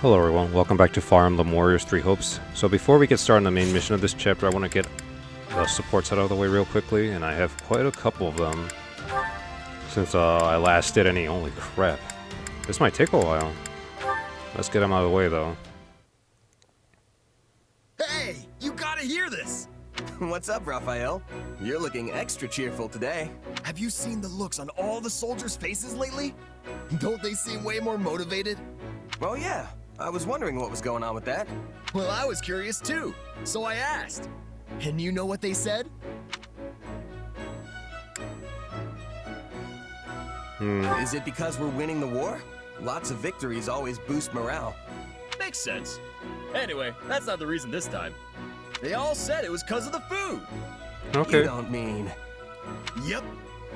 Hello everyone, welcome back to Fire Emblem Warriors 3 Hopes. So before we get started on the main mission of this chapter, I want to get the supports out of the way real quickly, and I have quite a couple of them since I last did any. Holy crap. This might take a while. Let's get them out of the way though. Hey, you gotta hear this! What's up, Raphael? You're looking extra cheerful today. Have you seen the looks on all the soldiers' faces lately? Don't they seem way more motivated? Oh yeah, I was wondering what was going on with that. Well, I was curious too, so I asked. And you know what they said? Is it because we're winning the war? Lots of victories always boost morale. Makes sense. Anyway, that's not the reason this time. They all said it was because of the food. Okay. You don't mean... Yep,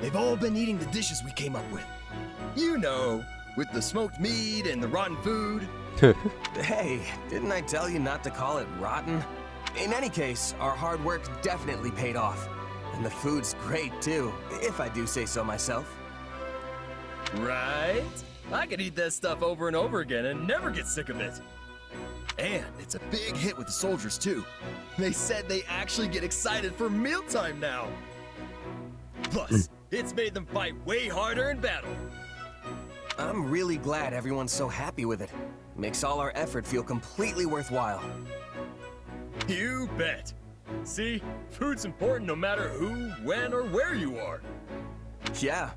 they've all been eating the dishes we came up with. You know, with the smoked meat and the rotten food. Hey, didn't I tell you not to call it rotten? In any case, our hard work definitely paid off. And the food's great too, if I do say so myself. Right? I could eat that stuff over and over again and never get sick of it. And it's a big hit with the soldiers too. They said they actually get excited for mealtime now. Plus, it's made them fight way harder in battle. I'm really glad everyone's so happy with it. Makes all our effort feel completely worthwhile. You bet. See, food's important no matter who, when, or where you are. Yeah,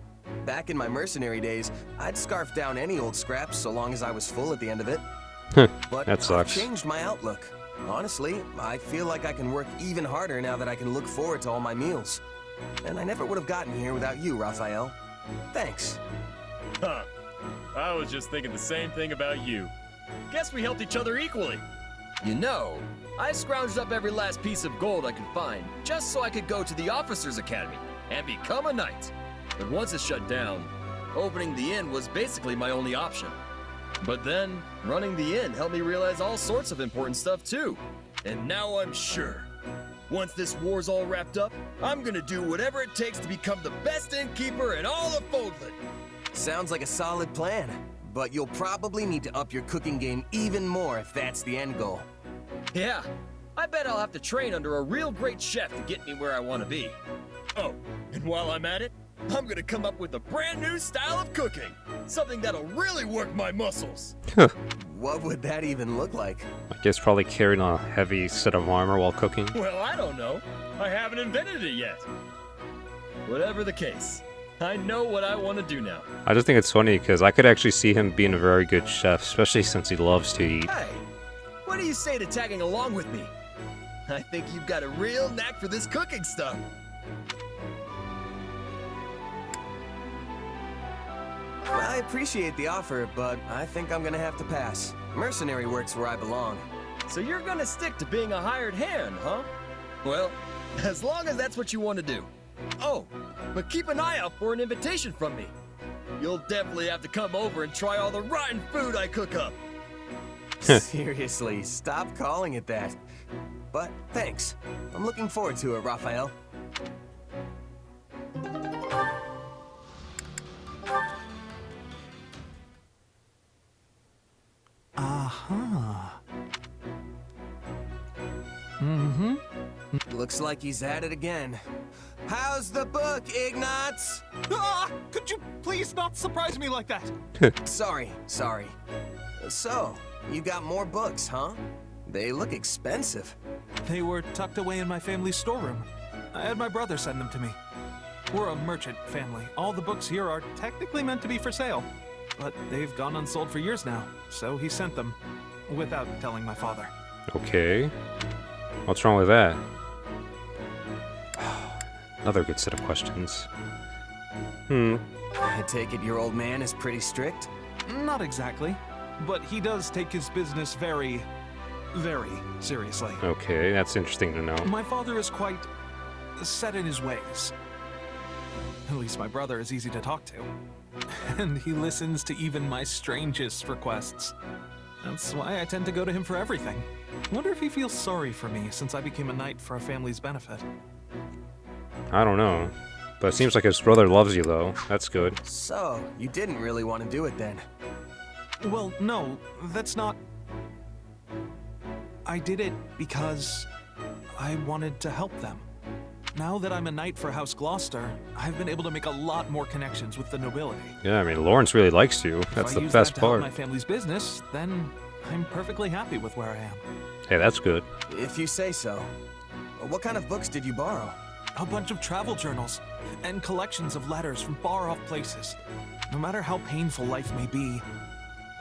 back in my mercenary days, I'd scarf down any old scraps so long as I was full at the end of it. But That sucks. I've changed my outlook. Honestly, I feel like I can work even harder now that I can look forward to all my meals. And I never would have gotten here without you, Raphael. Thanks. Huh. I was just thinking the same thing about you. Guess we helped each other equally. You know, I scrounged up every last piece of gold I could find just so I could go to the Officers Academy and become a knight. But once it shut down, opening the inn was basically my only option. But then, running the inn helped me realize all sorts of important stuff too. And now I'm sure, once this war's all wrapped up, I'm gonna do whatever it takes to become the best innkeeper in all of Foldland. Sounds like a solid plan, but you'll probably need to up your cooking game even more if that's the end goal. Yeah, I bet I'll have to train under a real great chef to get me where I want to be. Oh, and while I'm at it, I'm gonna come up with a brand new style of cooking. Something that'll really work my muscles. What would that even look like? I guess probably carrying a heavy set of armor while cooking. Well, I don't know. I haven't invented it yet. Whatever the case, I know what I want to do now. I just think it's funny because I could actually see him being a very good chef, especially since he loves to eat. Hey, what do you say to tagging along with me? I think you've got a real knack for this cooking stuff. I appreciate the offer, but I think I'm gonna have to pass. Mercenary work's where I belong. So you're gonna stick to being a hired hand, huh? Well, as long as that's what you want to do. Oh, but keep an eye out for an invitation from me. You'll definitely have to come over and try all the rotten food I cook up. Seriously, stop calling it that. But thanks. I'm looking forward to it, Raphael. Looks like he's at it again. How's the book, Ignatz? Ah! Could you please not surprise me like that? Sorry. So, you got more books, huh? They look expensive. They were tucked away in my family's storeroom. I had my brother send them to me. We're a merchant family. All the books here are technically meant to be for sale. But they've gone unsold for years now, so he sent them. Without telling my father. Okay. What's wrong with that? Another good set of questions. I take it your old man is pretty strict? Not exactly. But he does take his business very, very seriously. Okay, that's interesting to know. My father is quite set in his ways. At least my brother is easy to talk to. And he listens to even my strangest requests. That's why I tend to go to him for everything. Wonder if he feels sorry for me since I became a knight for our family's benefit. I don't know. But it seems like his brother loves you, though. That's good. So, you didn't really want to do it then? Well, no, that's not... I did it because I wanted to help them. Now that I'm a knight for House Gloucester, I've been able to make a lot more connections with the nobility. Yeah, I mean, Lawrence really likes you. That's the best If I use that to part. help my family's business, then I'm perfectly happy with where I am. Hey, that's good. If you say so. What kind of books did you borrow? A bunch of travel journals and collections of letters from far-off places. No matter how painful life may be,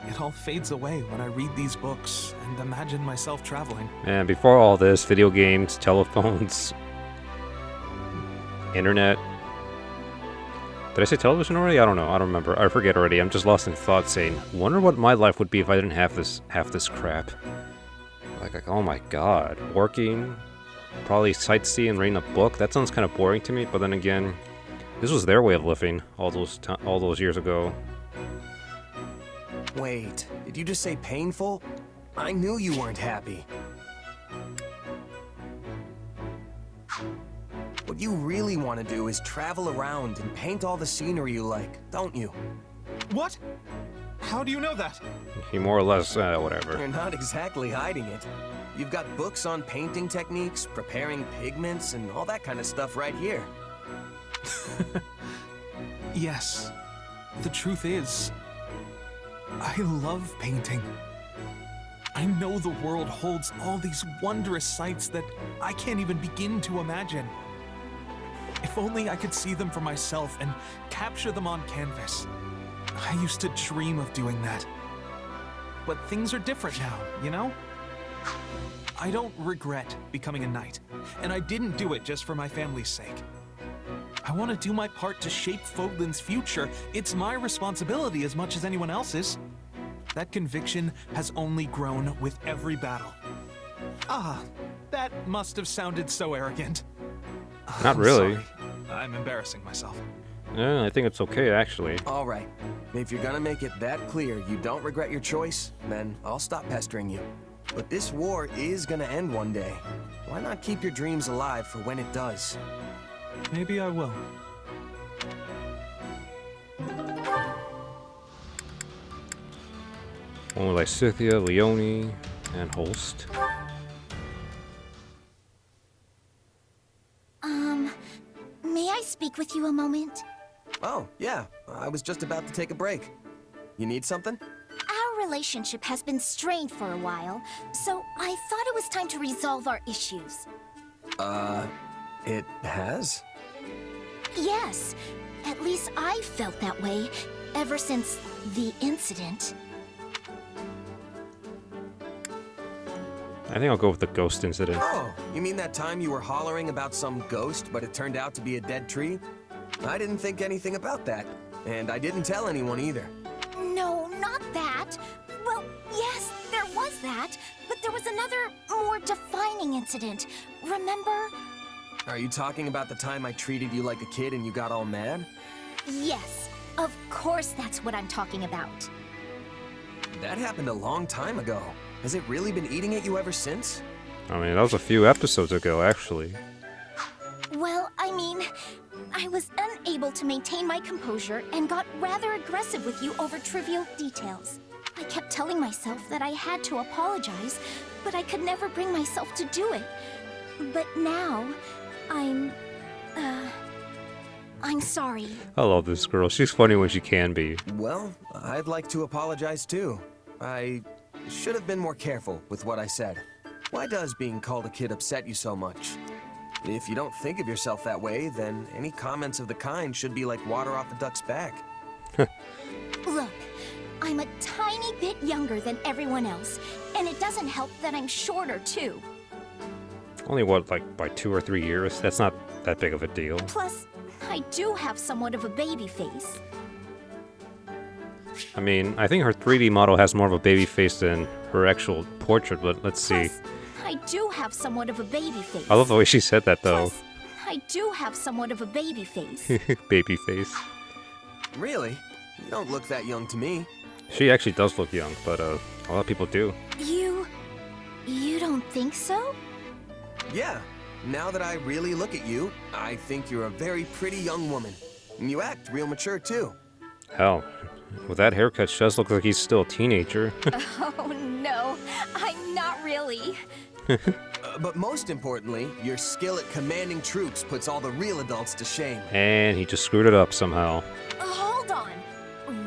it all fades away when I read these books and imagine myself traveling. And before all this, video games, telephones, internet. Did I say television already? I don't know. I don't remember. I forget already. I'm just lost in thought saying, wonder what my life would be if I didn't have this crap. Like, oh my god. Working, probably sightseeing, reading a book. That sounds kind of boring to me, but then again, this was their way of living all those years ago. Wait, did you just say painful? I knew you weren't happy. What you really want to do is travel around and paint all the scenery you like, don't you? What? How do you know that? He more or less, whatever. You're not exactly hiding it. You've got books on painting techniques, preparing pigments, and all that kind of stuff right here. Yes. The truth is, I love painting. I know the world holds all these wondrous sights that I can't even begin to imagine. If only I could see them for myself and capture them on canvas. I used to dream of doing that. But things are different now, you know? I don't regret becoming a knight, and I didn't do it just for my family's sake. I want to do my part to shape Fodlan's future. It's my responsibility as much as anyone else's. That conviction has only grown with every battle. Ah, that must have sounded so arrogant. Not I'm really. sorry. I'm embarrassing myself. Yeah, I think it's okay, actually. All right. If you're gonna make it that clear you don't regret your choice, then I'll stop pestering you. But this war is gonna end one day. Why not keep your dreams alive for when it does? Maybe I will. Only like Scythia, Leone, and Holst. May I speak with you a moment? Oh, yeah. I was just about to take a break. You need something? Our relationship has been strained for a while, so I thought it was time to resolve our issues. It has? Yes, at least I felt that way ever since the incident. I think I'll go with the ghost incident. Oh, you mean that time you were hollering about some ghost, but it turned out to be a dead tree? I didn't think anything about that, and I didn't tell anyone either. No, not that. Well, yes, there was that, but there was another, more defining incident. Remember? Are you talking about the time I treated you like a kid and you got all mad? Yes, of course that's what I'm talking about. That happened a long time ago. Has it really been eating at you ever since? I mean, that was a few episodes ago, actually. Well, I mean, I was unable to maintain my composure and got rather aggressive with you over trivial details. I kept telling myself that I had to apologize, but I could never bring myself to do it. But now, I'm sorry. I love this girl. She's funny when she can be. Well, I'd like to apologize too. I should have been more careful with what I said. Why does being called a kid upset you so much? If you don't think of yourself that way, then any comments of the kind should be like water off a duck's back. Look, I'm a tiny bit younger than everyone else, and it doesn't help that I'm shorter too. Only what, like by 2 or 3 years? That's not that big of a deal. Plus, I do have somewhat of a baby face. I mean, I think her 3D model has more of a baby face than her actual portrait, but let's see. Plus, I do have somewhat of a baby face. I love the way she said that, though. Plus, I do have somewhat of a baby face. Baby face. Really? You don't look that young to me. She actually does look young, but a lot of people do. You don't think so? Yeah. Now that I really look at you, I think you're a very pretty young woman. And you act real mature too. Hell, With that haircut, she does look like he's still a teenager. Oh no, I'm not really. But most importantly, your skill at commanding troops puts all the real adults to shame. And he just screwed it up somehow. Hold on.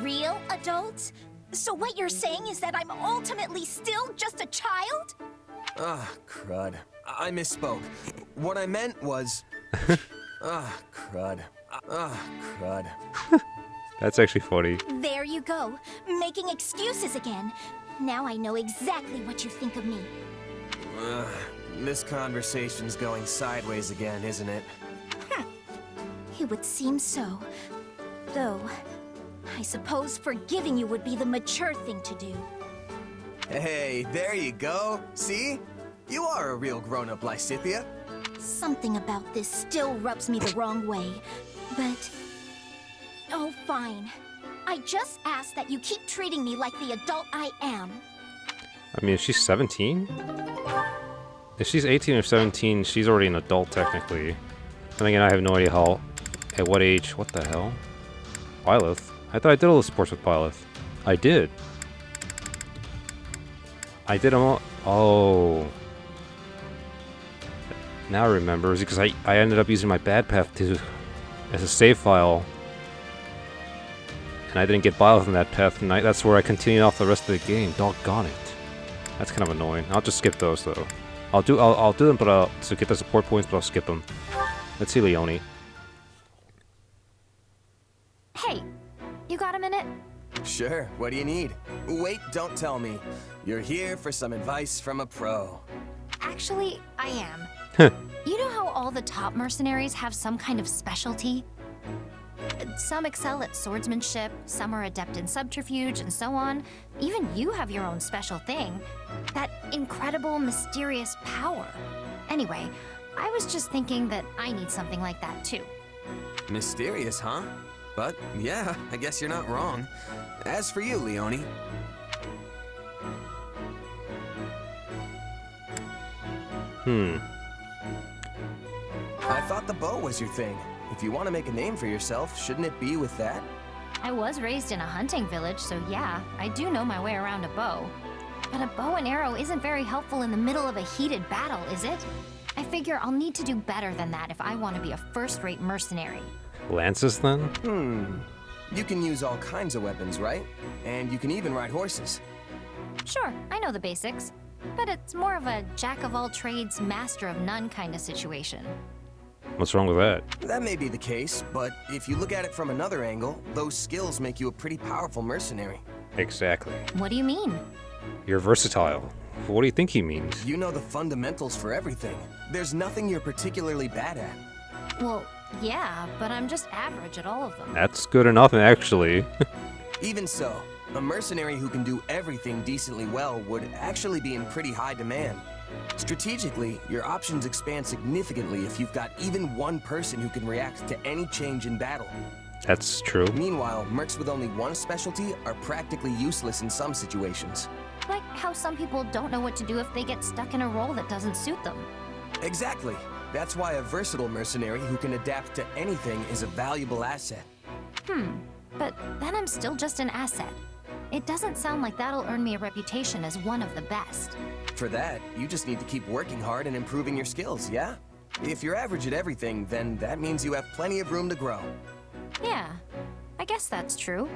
Real adults? So what you're saying is that I'm ultimately still just a child? Ah, crud. I misspoke. What I meant was... crud. Crud. That's actually funny. There you go, making excuses again. Now I know exactly what you think of me. This conversation's going sideways again, isn't it? It would seem so. Though, I suppose forgiving you would be the mature thing to do. Hey, there you go. See? You are a real grown-up, Lysithea. Something about this still rubs me the wrong way, but... Oh, fine. I just ask that you keep treating me like the adult I am. I mean, if she's 17? If she's 18 or 17, she's already an adult, technically. Then again, I have no idea how... At what age... What the hell? Byleth? I thought I did all the sports with Byleth. I did. I did them all... Oh... Now I remember. Is it because I ended up using my bad path as a save file. And I didn't get Byleth in that path, and that's where I continued off the rest of the game. Doggone it. That's kind of annoying. I'll just skip those, though. I'll do them, but to get the support points, but I'll skip them. Let's see Leone. Hey, you got a minute? Sure, what do you need? Wait, don't tell me. You're here for some advice from a pro. Actually, I am. You know how all the top mercenaries have some kind of specialty? Some excel at swordsmanship, some are adept in subterfuge, and so on. Even you have your own special thing. That incredible, mysterious power. Anyway, I was just thinking that I need something like that too. Mysterious, huh? But, yeah, I guess you're not wrong. As for you, Leone... I thought the bow was your thing. If you want to make a name for yourself, shouldn't it be with that? I was raised in a hunting village, so yeah, I do know my way around a bow. But a bow and arrow isn't very helpful in the middle of a heated battle, is it? I figure I'll need to do better than that if I want to be a first-rate mercenary. Lances, then? You can use all kinds of weapons, right? And you can even ride horses. Sure, I know the basics. But it's more of a jack-of-all-trades, master-of-none kind of situation. What's wrong with that? That may be the case, but if you look at it from another angle, those skills make you a pretty powerful mercenary. Exactly. What do you mean? You're versatile. What do you think he means? You know the fundamentals for everything. There's nothing you're particularly bad at. Well, yeah, but I'm just average at all of them. That's good enough, actually. Even so, a mercenary who can do everything decently well would actually be in pretty high demand. Strategically, your options expand significantly if you've got even one person who can react to any change in battle. That's true. Meanwhile, mercs with only one specialty are practically useless in some situations. Like how some people don't know what to do if they get stuck in a role that doesn't suit them. Exactly. That's why a versatile mercenary who can adapt to anything is a valuable asset. But then I'm still just an asset. It doesn't sound like that'll earn me a reputation as one of the best. For that, you just need to keep working hard and improving your skills, yeah? If you're average at everything, then that means you have plenty of room to grow. Yeah, I guess that's true.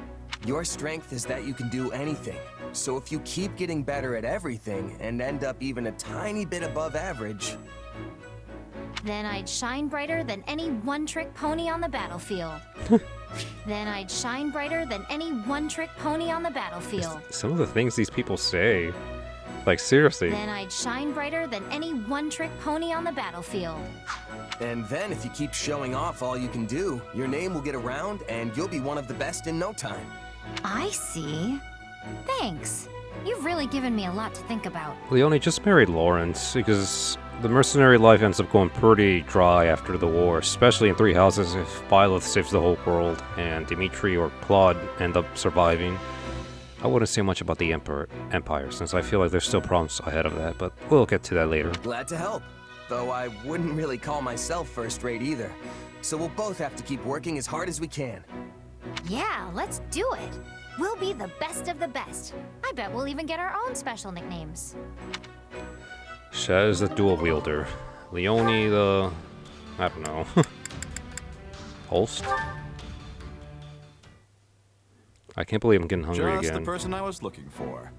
Your strength is that you can do anything. So if you keep getting better at everything and end up even a tiny bit above average... Then I'd shine brighter than any one-trick pony on the battlefield. Then I'd shine brighter than any one-trick pony on the battlefield. Some of the things these people say. Like, seriously. Then I'd shine brighter than any one-trick pony on the battlefield. And then if you keep showing off all you can do, your name will get around and you'll be one of the best in no time. I see. Thanks. You've really given me a lot to think about. Leone just married Lawrence because the mercenary life ends up going pretty dry after the war, especially in Three Houses if Byleth saves the whole world and Dimitri or Claude end up surviving. I wouldn't say much about the Empire since I feel like there's still problems ahead of that, but we'll get to that later. Glad to help. Though I wouldn't really call myself first-rate either. So we'll both have to keep working as hard as we can. Yeah, let's do it. We'll be the best of the best. I bet we'll even get our own special nicknames. Shed is the dual wielder. Leone the... I don't know. Holst? I can't believe I'm getting hungry Just again. the person I was looking for.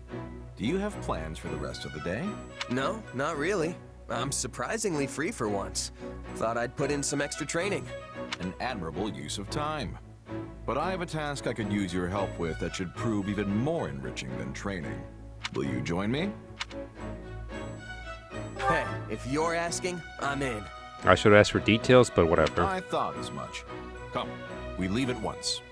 Do you have plans for the rest of the day? No, not really. I'm surprisingly free for once. Thought I'd put in some extra training. An admirable use of time. But I have a task I could use your help with that should prove even more enriching than training. Will you join me? Hey, if you're asking, I'm in. I should ask for details, but whatever. I thought as much. Come, we leave at once.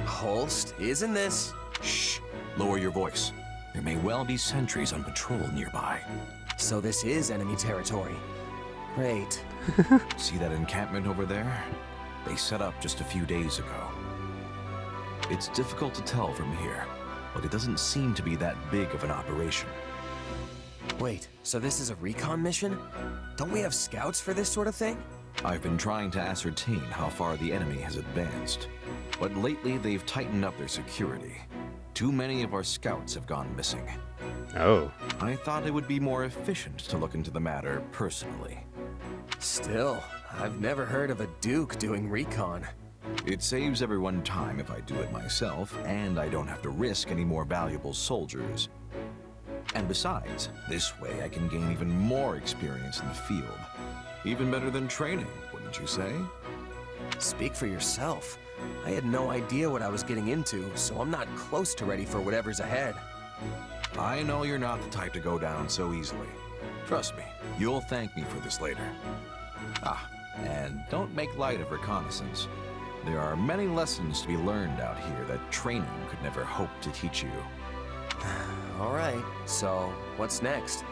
Holst, isn't this? Shh! Lower your voice. There may well be sentries on patrol nearby. So this is enemy territory. Great. See that encampment over there? They set up just a few days ago. It's difficult to tell from here, but it doesn't seem to be that big of an operation. Wait, so this is a recon mission? Don't we have scouts for this sort of thing? I've been trying to ascertain how far the enemy has advanced, but lately they've tightened up their security. Too many of our scouts have gone missing. Oh. I thought it would be more efficient to look into the matter personally. Still, I've never heard of a Duke doing recon. It saves everyone time if I do it myself, and I don't have to risk any more valuable soldiers. And besides, this way I can gain even more experience in the field. Even better than training, wouldn't you say? Speak for yourself. I had no idea what I was getting into, so I'm not close to ready for whatever's ahead. I know you're not the type to go down so easily. Trust me, you'll thank me for this later. Ah, and don't make light of reconnaissance. There are many lessons to be learned out here that training could never hope to teach you. All right, so what's next?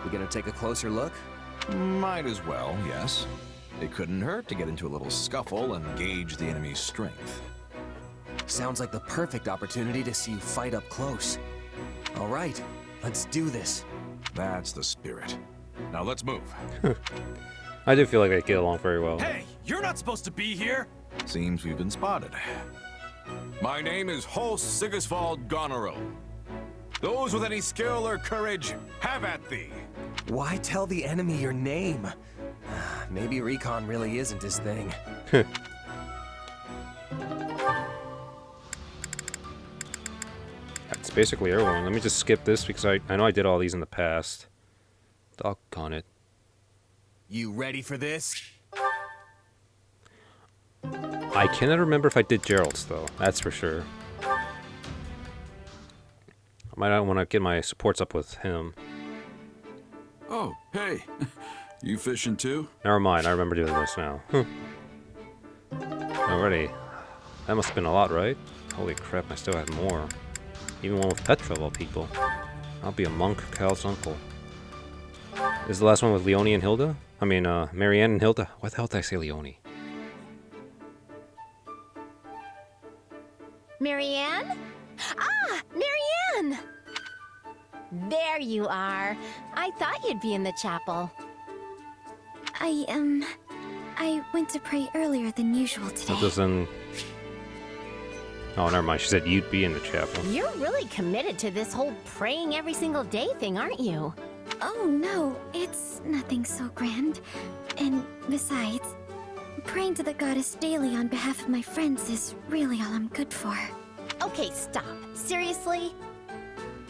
We gonna take a closer look? Might as well, yes. It couldn't hurt to get into a little scuffle and gauge the enemy's strength. Sounds like the perfect opportunity to see you fight up close. All right, let's do this. That's the spirit. Now let's move. I do feel like they get along very well. Hey, you're not supposed to be here! Seems we've been spotted. My name is Holst Sigisvald Goneril. Those with any skill or courage, have at thee! Why tell the enemy your name? Maybe recon really isn't his thing. That's basically everyone. Let me just skip this because I know I did all these in the past. Doggone it. You ready for this? I cannot remember if I did Gerald's, though. That's for sure. I might not want to get my supports up with him. Oh, hey. You fishing too? Never mind, I remember doing this now. Alrighty. That must have been a lot, right? Holy crap, I still have more. Even one with Petra of all people. I'll be a monk, Cal's uncle. This is the last one with Leone and Hilda? I mean, Marianne and Hilda. Why the hell did I say Leone? Marianne? Ah, Marianne! There you are. I thought you'd be in the chapel. I went to pray earlier than usual today. That doesn't... Oh, never mind. She said you'd be in the chapel. You're really committed to this whole praying every single day thing, aren't you? Oh no, it's nothing so grand. And besides, praying to the goddess daily on behalf of my friends is really all I'm good for. Okay, stop. Seriously?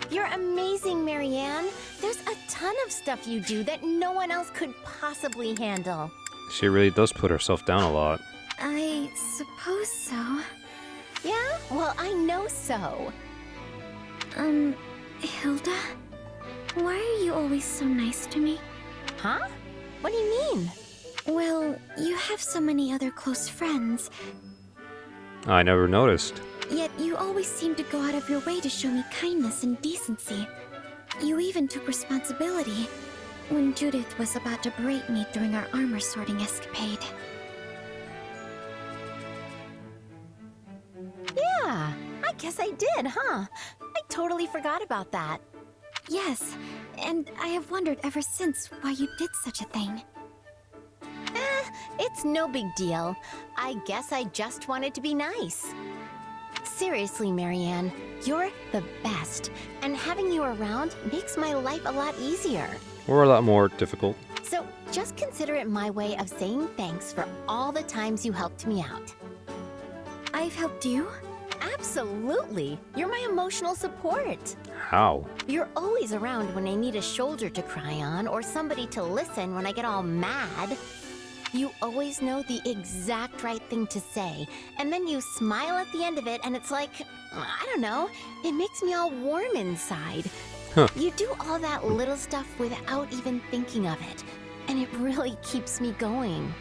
You're amazing, Marianne. There's a ton of stuff you do that no one else could possibly handle. She really does put herself down a lot. I suppose so. Yeah? Well, I know so. Hilda? Why are you always so nice to me? Huh? What do you mean? Well, you have so many other close friends, I never noticed. yet you always seem to go out of your way to show me kindness and decency. You even took responsibility when Judith was about to berate me during our armor sorting escapade. Yeah, I guess I did, huh? I totally forgot about that. Yes, and I have wondered ever since why you did such a thing. It's no big deal. I guess I just wanted to be nice. Seriously, Marianne, you're the best. And having you around makes my life a lot easier. Or a lot more difficult. So just consider it my way of saying thanks for all the times you helped me out. I've helped you? Absolutely. You're my emotional support. How? You're always around when I need a shoulder to cry on or somebody to listen when I get all mad. You always know the exact right thing to say, and then you smile at the end of it and it's like, I don't know, it makes me all warm inside. Huh. You do all that little stuff without even thinking of it, and it really keeps me going.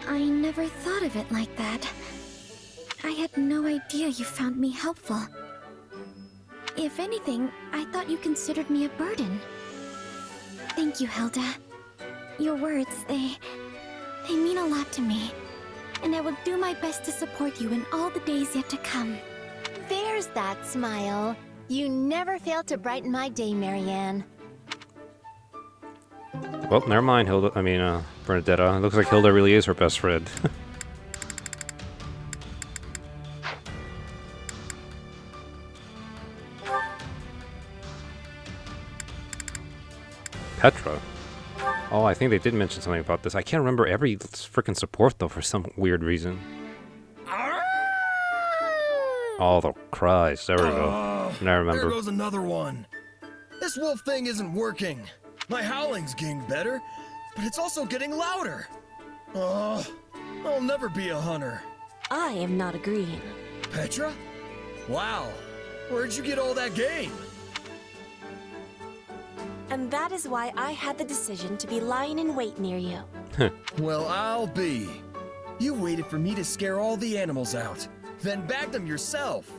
I never thought of it like that. I had no idea you found me helpful. If anything, I thought you considered me a burden. Thank you, Hilda. Your words, they mean a lot to me. And I will do my best to support you in all the days yet to come. There's that smile. You never fail to brighten my day, Marianne. Well, never mind, Hilda. I mean, Bernadetta. It looks like Hilda really is her best friend. Petra. Oh, I think they did mention something about this. I can't remember every freaking support, though, for some weird reason. All the cries. There we go. Now I remember. There goes another one. This wolf thing isn't working. My howling's getting better, but it's also getting louder. I'll never be a hunter. I am not agreeing. Petra? Wow. Where'd you get all that game? And that is why I had the decision to be lying in wait near you. Well, I'll be. You waited for me to scare all the animals out, then bagged them yourself.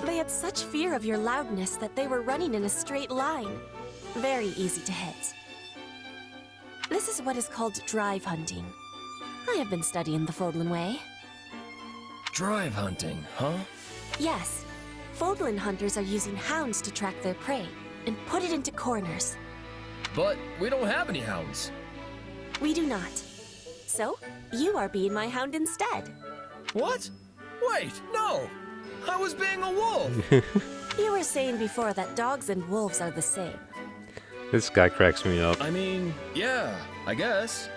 They had such fear of your loudness that they were running in a straight line. Very easy to hit. This is what is called drive hunting. I have been studying the Fodlan way. Drive hunting, huh? Yes. Fodlan hunters are using hounds to track their prey and put it into corners. But we don't have any hounds. We do not. So, you are being my hound instead. What? Wait, no! I was being a wolf! You were saying before that dogs and wolves are the same. This guy cracks me up. I mean, yeah, I guess.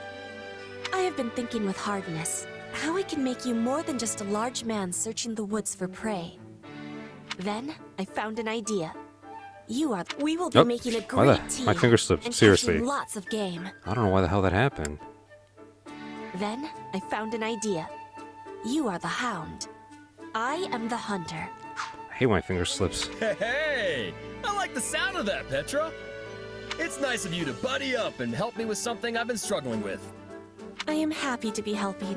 I have been thinking with hardness how I can make you more than just a large man searching the woods for prey. Then, I found an idea. We will be making a great team. My finger slipped, and seriously. catching lots of game. I don't know why the hell that happened. Then, I found an idea. You are the hound. I am the hunter. I hate when my finger slips. Hey! I like the sound of that, Petra. It's nice of you to buddy up and help me with something I've been struggling with. I am happy to be helping.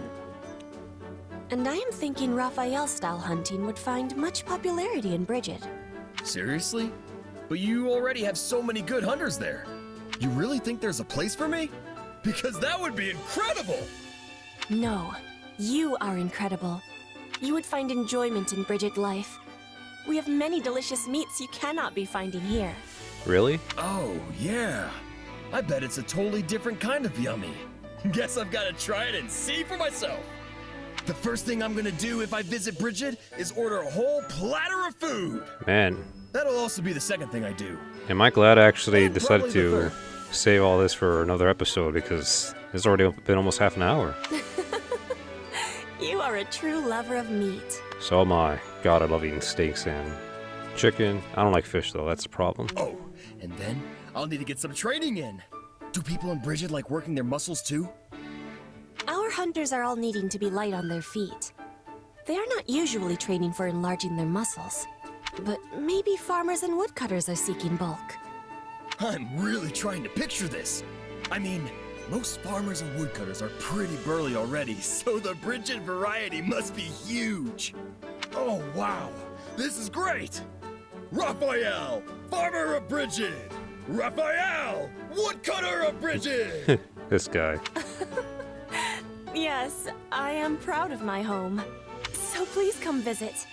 And I am thinking Raphael-style hunting would find much popularity in Bridget. Seriously? But you already have so many good hunters there. You really think there's a place for me? Because that would be incredible! No, you are incredible. You would find enjoyment in Bridget life. We have many delicious meats you cannot be finding here. Really? Oh, yeah. I bet it's a totally different kind of yummy. Guess I've got to try it and see for myself. The first thing I'm gonna do if I visit Bridget is order a whole platter of food. Man. That'll also be the second thing I do. Am I glad I actually And decided probably the to third. save all this for another episode, because it's already been almost half an hour. You are a true lover of meat. So am I. God, I love eating steaks and chicken. I don't like fish, though. That's the problem. Oh, and then I'll need to get some training in. Do people in Bridget like working their muscles too? Our hunters are all needing to be light on their feet. They are not usually training for enlarging their muscles. But maybe farmers and woodcutters are seeking bulk. I'm really trying to picture this. I mean, most farmers and woodcutters are pretty burly already, so the Bridget variety must be huge. Oh, wow. This is great. Raphael, farmer of Bridget. Raphael, woodcutter of Bridget. This guy. Yes, I am proud of my home. So please come visit.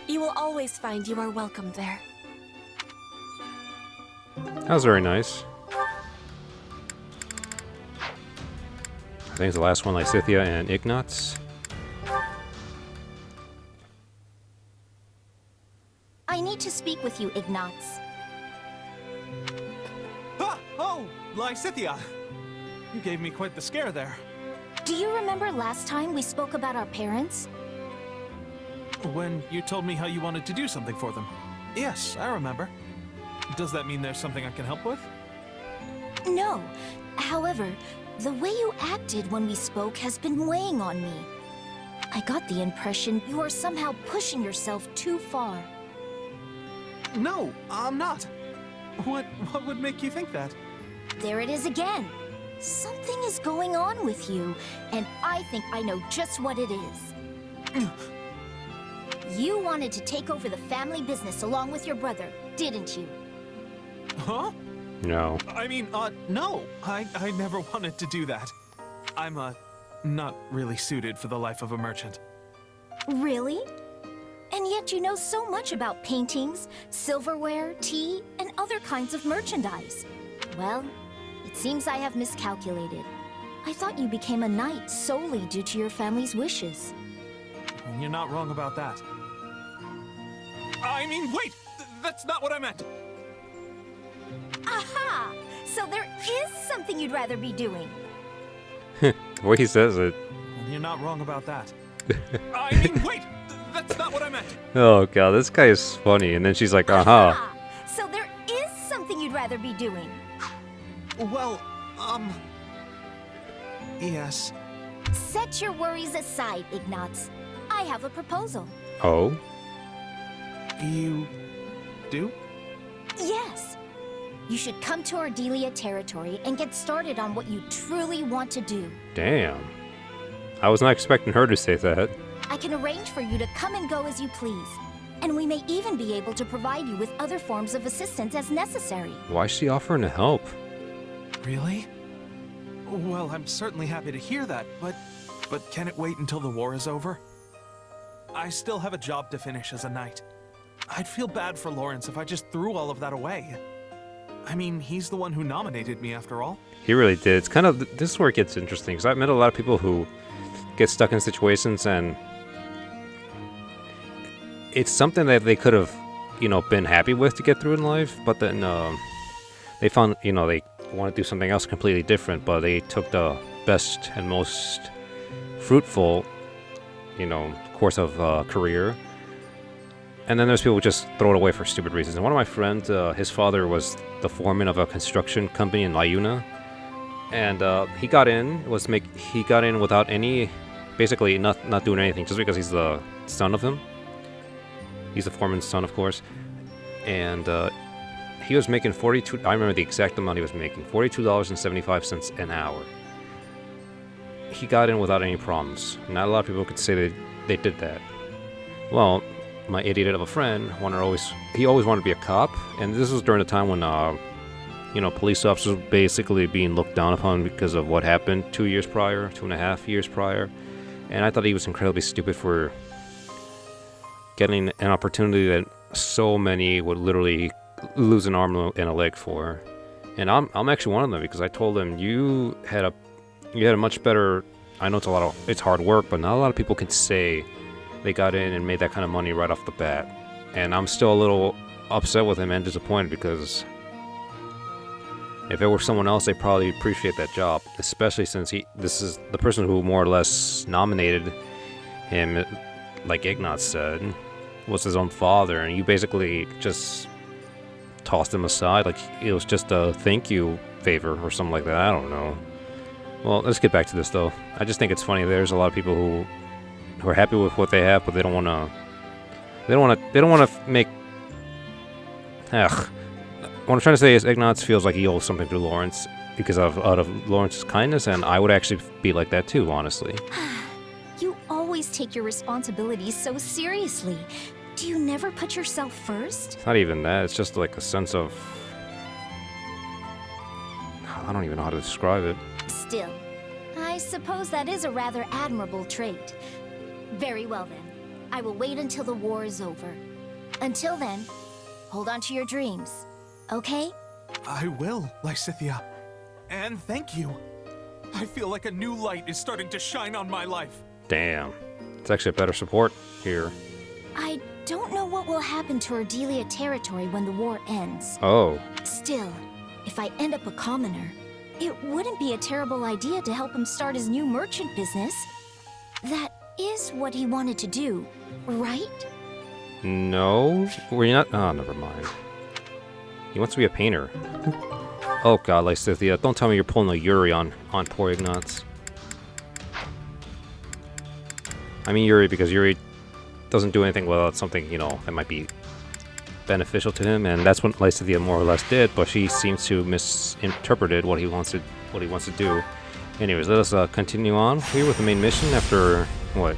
You will always find you are welcome there. That was very nice. I think it's the last one, Lysithea and Ignatz. I need to speak with you, Ignatz. Ah! Oh, Lysithea! You gave me quite the scare there. Do you remember last time we spoke about our parents? When you told me how you wanted to do something for them. Yes, I remember. Does that mean there's something I can help with? No. However, the way you acted when we spoke has been weighing on me. I got the impression you are somehow pushing yourself too far. No, I'm not. What would make you think that? There it is again. Something is going on with you, and I think I know just what it is. You wanted to take over the family business along with your brother, didn't you? Huh? No. I mean, no. I never wanted to do that. I'm, not really suited for the life of a merchant. Really? And yet you know so much about paintings, silverware, tea, and other kinds of merchandise. Well, it seems I have miscalculated. I thought you became a knight solely due to your family's wishes. You're not wrong about that. I mean, wait! That's not what I meant! Aha! So there is something you'd rather be doing. The way he says it. You're not wrong about that. I mean, wait! That's not what I meant! Oh god, this guy is funny. And then she's like, aha. Aha! So there is something you'd rather be doing. Well, yes. Set your worries aside, Ignatz. I have a proposal. Oh? You do? Yes. You should come to Ardelia territory and get started on what you truly want to do. Damn. I was not expecting her to say that. I can arrange for you to come and go as you please. And we may even be able to provide you with other forms of assistance as necessary. Why is she offering to help? Really? Well, I'm certainly happy to hear that, but can it wait until the war is over? I still have a job to finish as a knight. I'd feel bad for Lawrence if I just threw all of that away. I mean, he's the one who nominated me after all. He really did. It's kind of, this is where it gets interesting, because I've met a lot of people who get stuck in situations and it's something that they could have, been happy with to get through in life, but then they found, they want to do something else completely different, but they took the best and most fruitful, course of career. And then there's people who just throw it away for stupid reasons. And one of my friends, his father was the foreman of a construction company in Lyuna, and he got in. He got in without any, basically not doing anything, just because he's the son of him. He's the foreman's son, of course, and he was making $42. I remember the exact amount he was making: $42.75 an hour. He got in without any problems. Not a lot of people could say they did that. Well, my idiot of a friend he always wanted to be a cop, and this was during the time when police officers were basically being looked down upon because of what happened 2.5 years prior, and I thought he was incredibly stupid for getting an opportunity that so many would literally lose an arm and a leg for. And I'm actually one of them, because I told him you had a much better. I know it's hard work, but not a lot of people can say they got in and made that kind of money right off the bat. And I'm still a little upset with him and disappointed, because if it were someone else, they probably appreciate that job, especially since this is the person who more or less nominated him, like Ignatz said, was his own father, and you basically just tossed him aside like it was just a thank you favor or something like that. I don't know. Well, let's get back to this though. I just think it's funny. There's a lot of people who are happy with what they have, but they don't want to make. Ugh. What I'm trying to say is Ignatz feels like he owes something to Lawrence because out of Lawrence's kindness, and I would actually be like that too, honestly. You always take your responsibilities so seriously. Do you never put yourself first? It's not even that. It's just like a sense of... I don't even know how to describe it. Still, I suppose that is a rather admirable trait. Very well then. I will wait until the war is over. Until then, hold on to your dreams. Okay? I will, Lysithea. And thank you. I feel like a new light is starting to shine on my life. Damn. It's actually a better support here. I don't know what will happen to Ardelia territory when the war ends. Oh. Still, if I end up a commoner, it wouldn't be a terrible idea to help him start his new merchant business. That is what he wanted to do, right? No? Were you not? Oh, never mind. He wants to be a painter. Oh god, Lysithea, don't tell me you're pulling a Yuri on poor Ignatz. I mean Yuri because Yuri doesn't do anything without something, you know, that might be beneficial to him, and that's what Lysithea more or less did, but she seems to misinterpreted what he wants to do. Anyways, let us continue on here with the main mission after, what,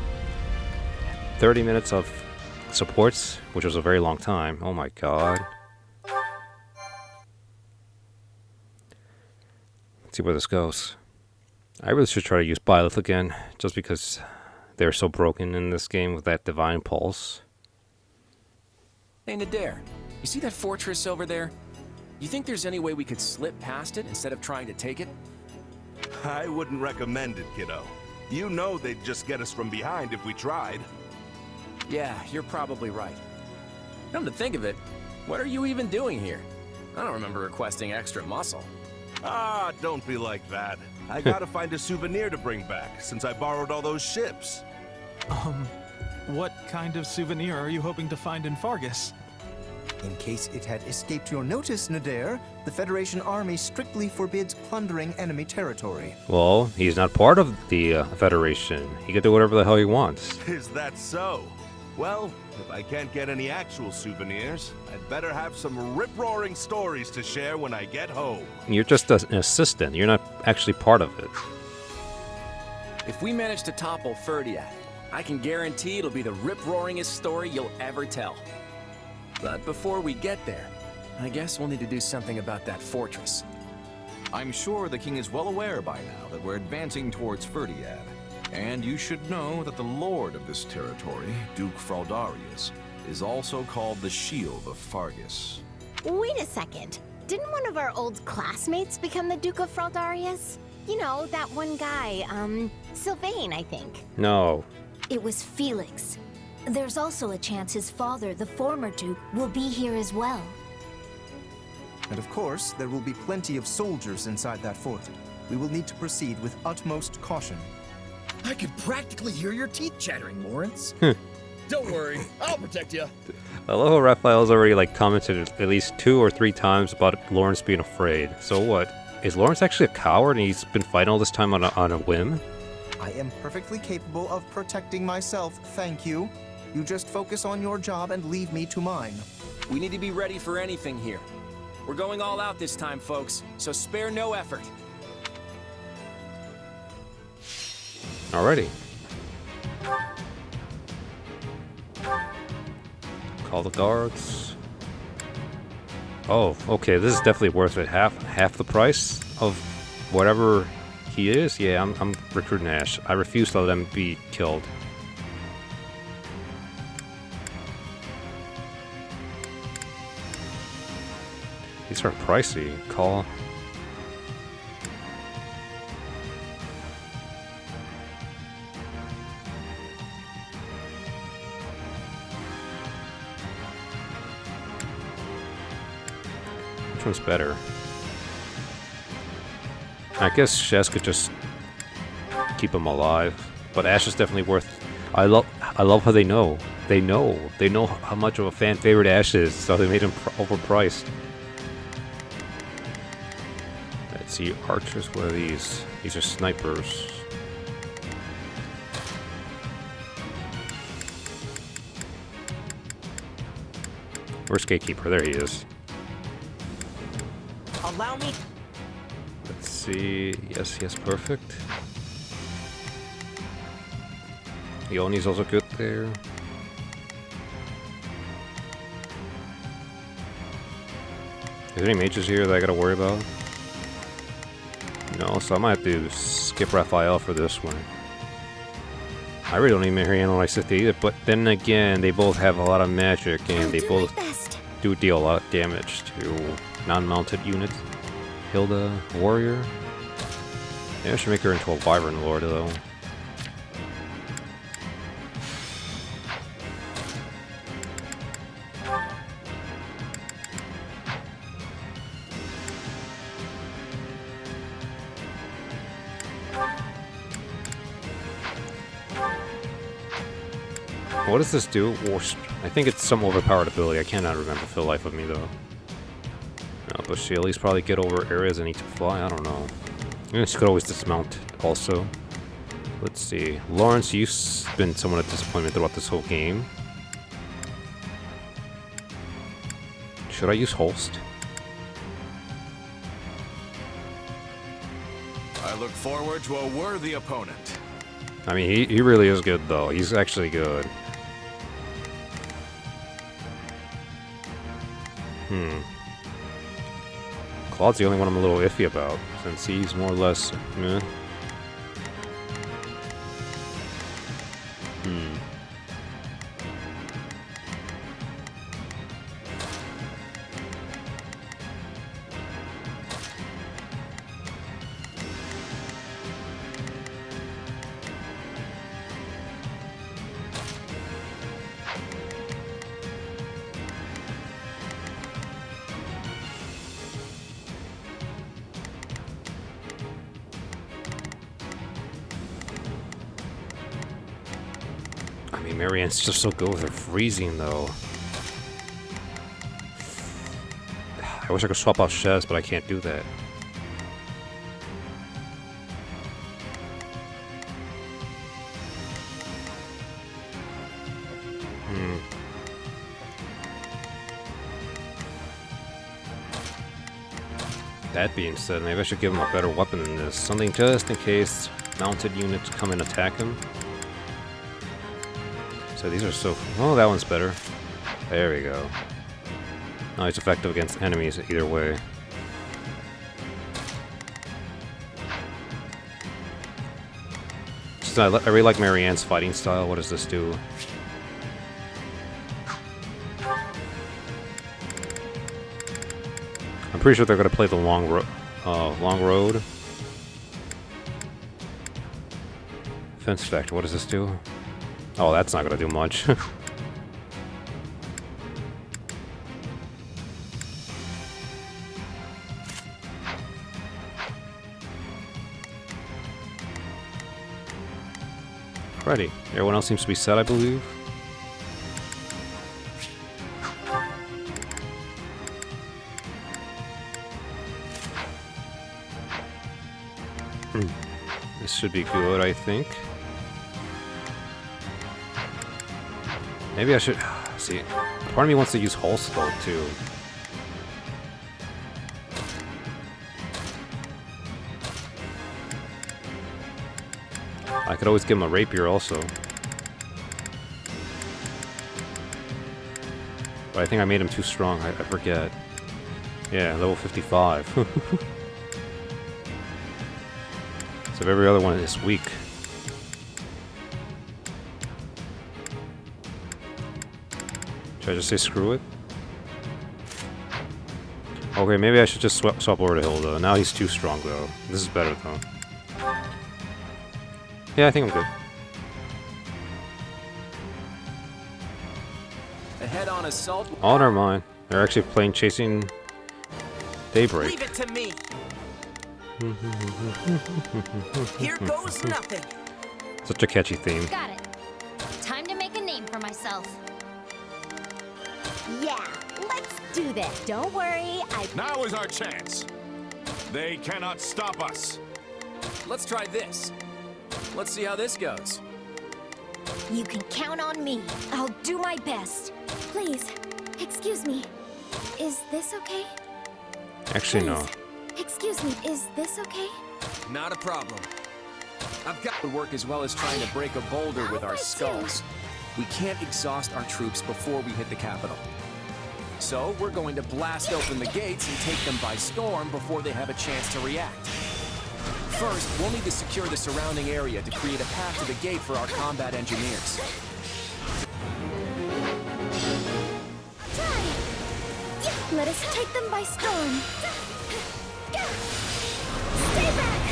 30 minutes of supports, which was a very long time. Oh my god. Let's see where this goes. I really should try to use Byleth again, just because they're so broken in this game with that Divine Pulse. Hey, Nadir, you see that fortress over there? You think there's any way we could slip past it instead of trying to take it? I wouldn't recommend it, kiddo. You know they'd just get us from behind if we tried. Yeah, you're probably right. Come to think of it, what are you even doing here? I don't remember requesting extra muscle. Ah, don't be like that. I gotta find a souvenir to bring back, since I borrowed all those ships. What kind of souvenir are you hoping to find in Fargus? In case it had escaped your notice, Nadir, the Federation army strictly forbids plundering enemy territory. Well, he's not part of the Federation. He can do whatever the hell he wants. Is that so? Well, if I can't get any actual souvenirs, I'd better have some rip-roaring stories to share when I get home. You're just an assistant. You're not actually part of it. If we manage to topple Ferdiad, I can guarantee it'll be the rip-roaringest story you'll ever tell. But before we get there, I guess we'll need to do something about that fortress. I'm sure the king is well aware by now that we're advancing towards Ferdiad. And you should know that the lord of this territory, Duke Fraldarius, is also called the Shield of Fargus. Wait a second. Didn't one of our old classmates become the Duke of Fraldarius? You know, that one guy, Sylvain, I think. No. It was Felix. There's also a chance his father, the former Duke, will be here as well. And of course, there will be plenty of soldiers inside that fort. We will need to proceed with utmost caution. I could practically hear your teeth chattering, Lawrence. Don't worry, I'll protect you. I love how Raphael's already commented at least 2 or 3 times about Lawrence being afraid. So what? Is Lawrence actually a coward and he's been fighting all this time on a whim? I am perfectly capable of protecting myself, thank you. You just focus on your job and leave me to mine. We need to be ready for anything here. We're going all out this time, folks, so spare no effort. Alrighty. Call the guards. Oh, okay, this is definitely worth it. Half the price of whatever he is? Yeah, I'm recruiting Ash. I refuse to let him be killed. These are pricey. Call. Which one's better? I guess Shaz could just keep him alive, but Ash is definitely worth. I love how they know. They know how much of a fan favorite Ash is, so they made him overpriced. Let's see, archers. What are these? These are snipers. Where's Gatekeeper? There he is. Allow me. Let's see. Yes, perfect. Yoni's also good there. Is there any mages here that I gotta worry about? No, so I might have to skip Raphael for this one. I really don't even handle Lysithea either, but then again, they both have a lot of magic and they both do deal a lot of damage to non-mounted units. Hilda, warrior. Yeah, I should make her into a Wyvern Lord, though. What does this do? I think it's some overpowered ability. I cannot remember for the life of me, though. No, but she at least probably get over areas I need to fly. I don't know. And she could always dismount, also. Let's see. Lawrence, you've been somewhat a disappointment throughout this whole game. Should I use Holst? I look forward to a worthy opponent. I mean, he really is good, though. He's actually good. Claude's the only one I'm a little iffy about, since he's more or less meh. I mean, Marianne's just so good with her freezing, though. I wish I could swap out Shez, but I can't do that. That being said, maybe I should give him a better weapon than this. Something just in case mounted units come and attack him. So these are so... Oh, that one's better. There we go. Now he's effective against enemies either way. I really like Marianne's fighting style. What does this do? I'm pretty sure they're going to play the long road. Fence effect. What does this do? Oh, that's not going to do much. Alrighty. Everyone else seems to be set, I believe. This should be good, I think. Maybe I should... See, part of me wants to use Holst, though, too. I could always give him a rapier, also. But I think I made him too strong. I forget. Yeah, level 55. So every other one is weak. Should I just say screw it? Okay, maybe I should just swap over to Hilda. Now he's too strong, though. This is better, though. Yeah, I think I'm good. A head-on assault. Oh, never mind. They're actually playing Chasing Daybreak. Leave it to me. Here goes nothing. Such a catchy theme. Got it. Time to make a name for myself. Yeah, let's do this. Don't worry, Now is our chance. They cannot stop us. Let's try this. Let's see how this goes. You can count on me. I'll do my best. Please, excuse me. Is this okay? Actually, no. Excuse me, is this okay? Not a problem. I've got to work as well as trying to break a boulder with our skulls. We can't exhaust our troops before we hit the capital. So we're going to blast open the gates and take them by storm before they have a chance to react. First, we'll need to secure the surrounding area to create a path to the gate for our combat engineers. Let us take them by storm. Stay back!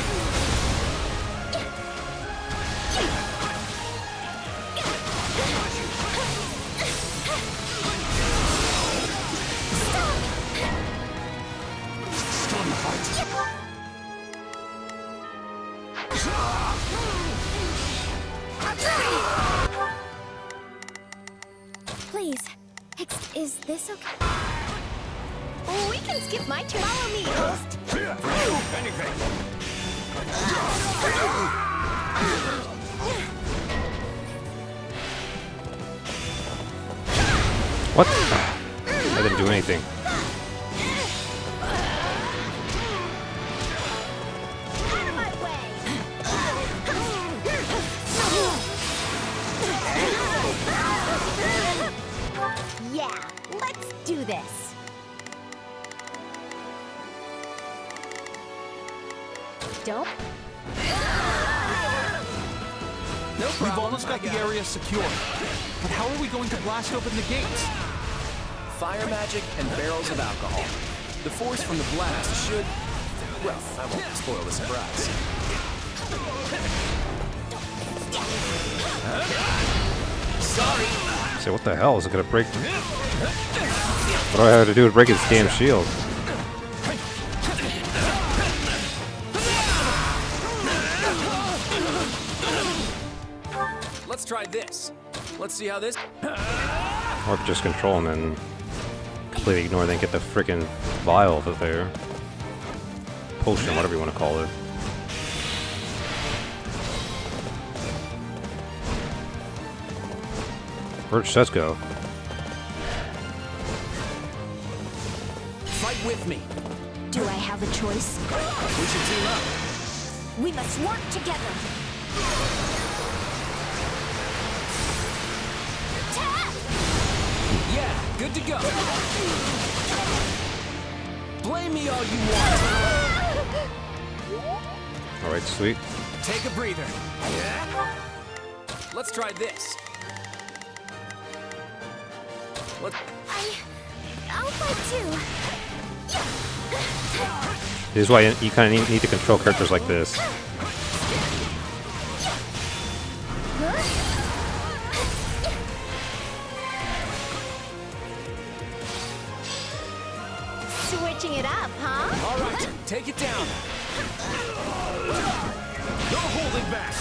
Please. Is this okay? Oh, we can skip my turn. Follow me, host. Anything. What? I didn't do anything. Out of my way. Yeah, let's do this. Don't. No problem. We've almost got the area secure. But how are we going to blast open the gates? Fire magic and barrels of alcohol. The force from the blast should... Well, I won't spoil the surprise. Sorry. Say, what the hell? Is it gonna break? What do I have to do to break his damn shield? Let's try this. Let's see how this... Or just control him and completely ignore then get the freaking vial over there. Potion, whatever you want to call it. Where'd Setsuko? Fight with me. Do I have a choice? We should team up. We must work together. Yeah, good to go. Blame me all you want. Alright, sweet. Take a breather. Let's try this. I'll fight too. This is why you kind of need to control characters like this. Switching it up, huh? All right, take it down. No holding back.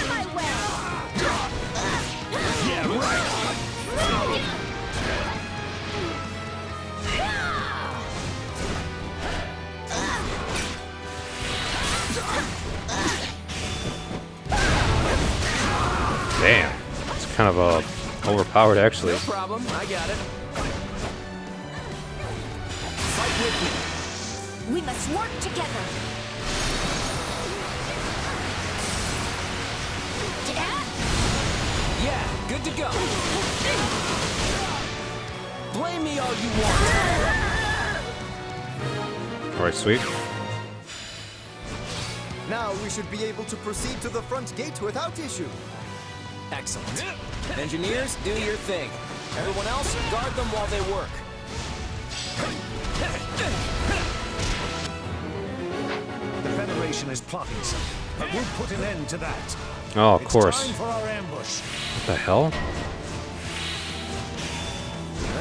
My way. Yeah, right. Damn. It's kind of overpowered, actually. No problem, I got it. Fight with me. We must work together. Yeah, good to go. Blame me all you want. Alright, sweet. Now we should be able to proceed to the front gate without issue. Excellent. Engineers, do your thing. Everyone else, guard them while they work. The Federation is plotting something, but we'll put an end to that. Oh, of course. It's time for our ambush. What the hell?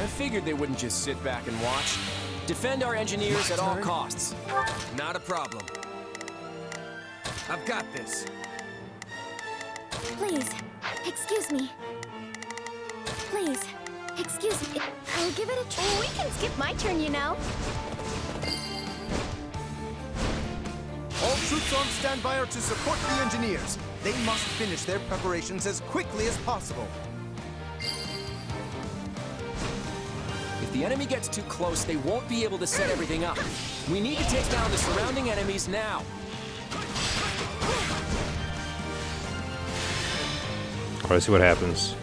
I figured they wouldn't just sit back and watch. Defend our engineers at all costs. Not a problem. I've got this. Please, excuse me. Please, excuse me. I'll give it a try. Oh, we can skip my turn, you know. All troops on standby are to support the engineers. They must finish their preparations as quickly as possible. If the enemy gets too close, they won't be able to set everything up. We need to take down the surrounding enemies now. Alright, let's see what happens.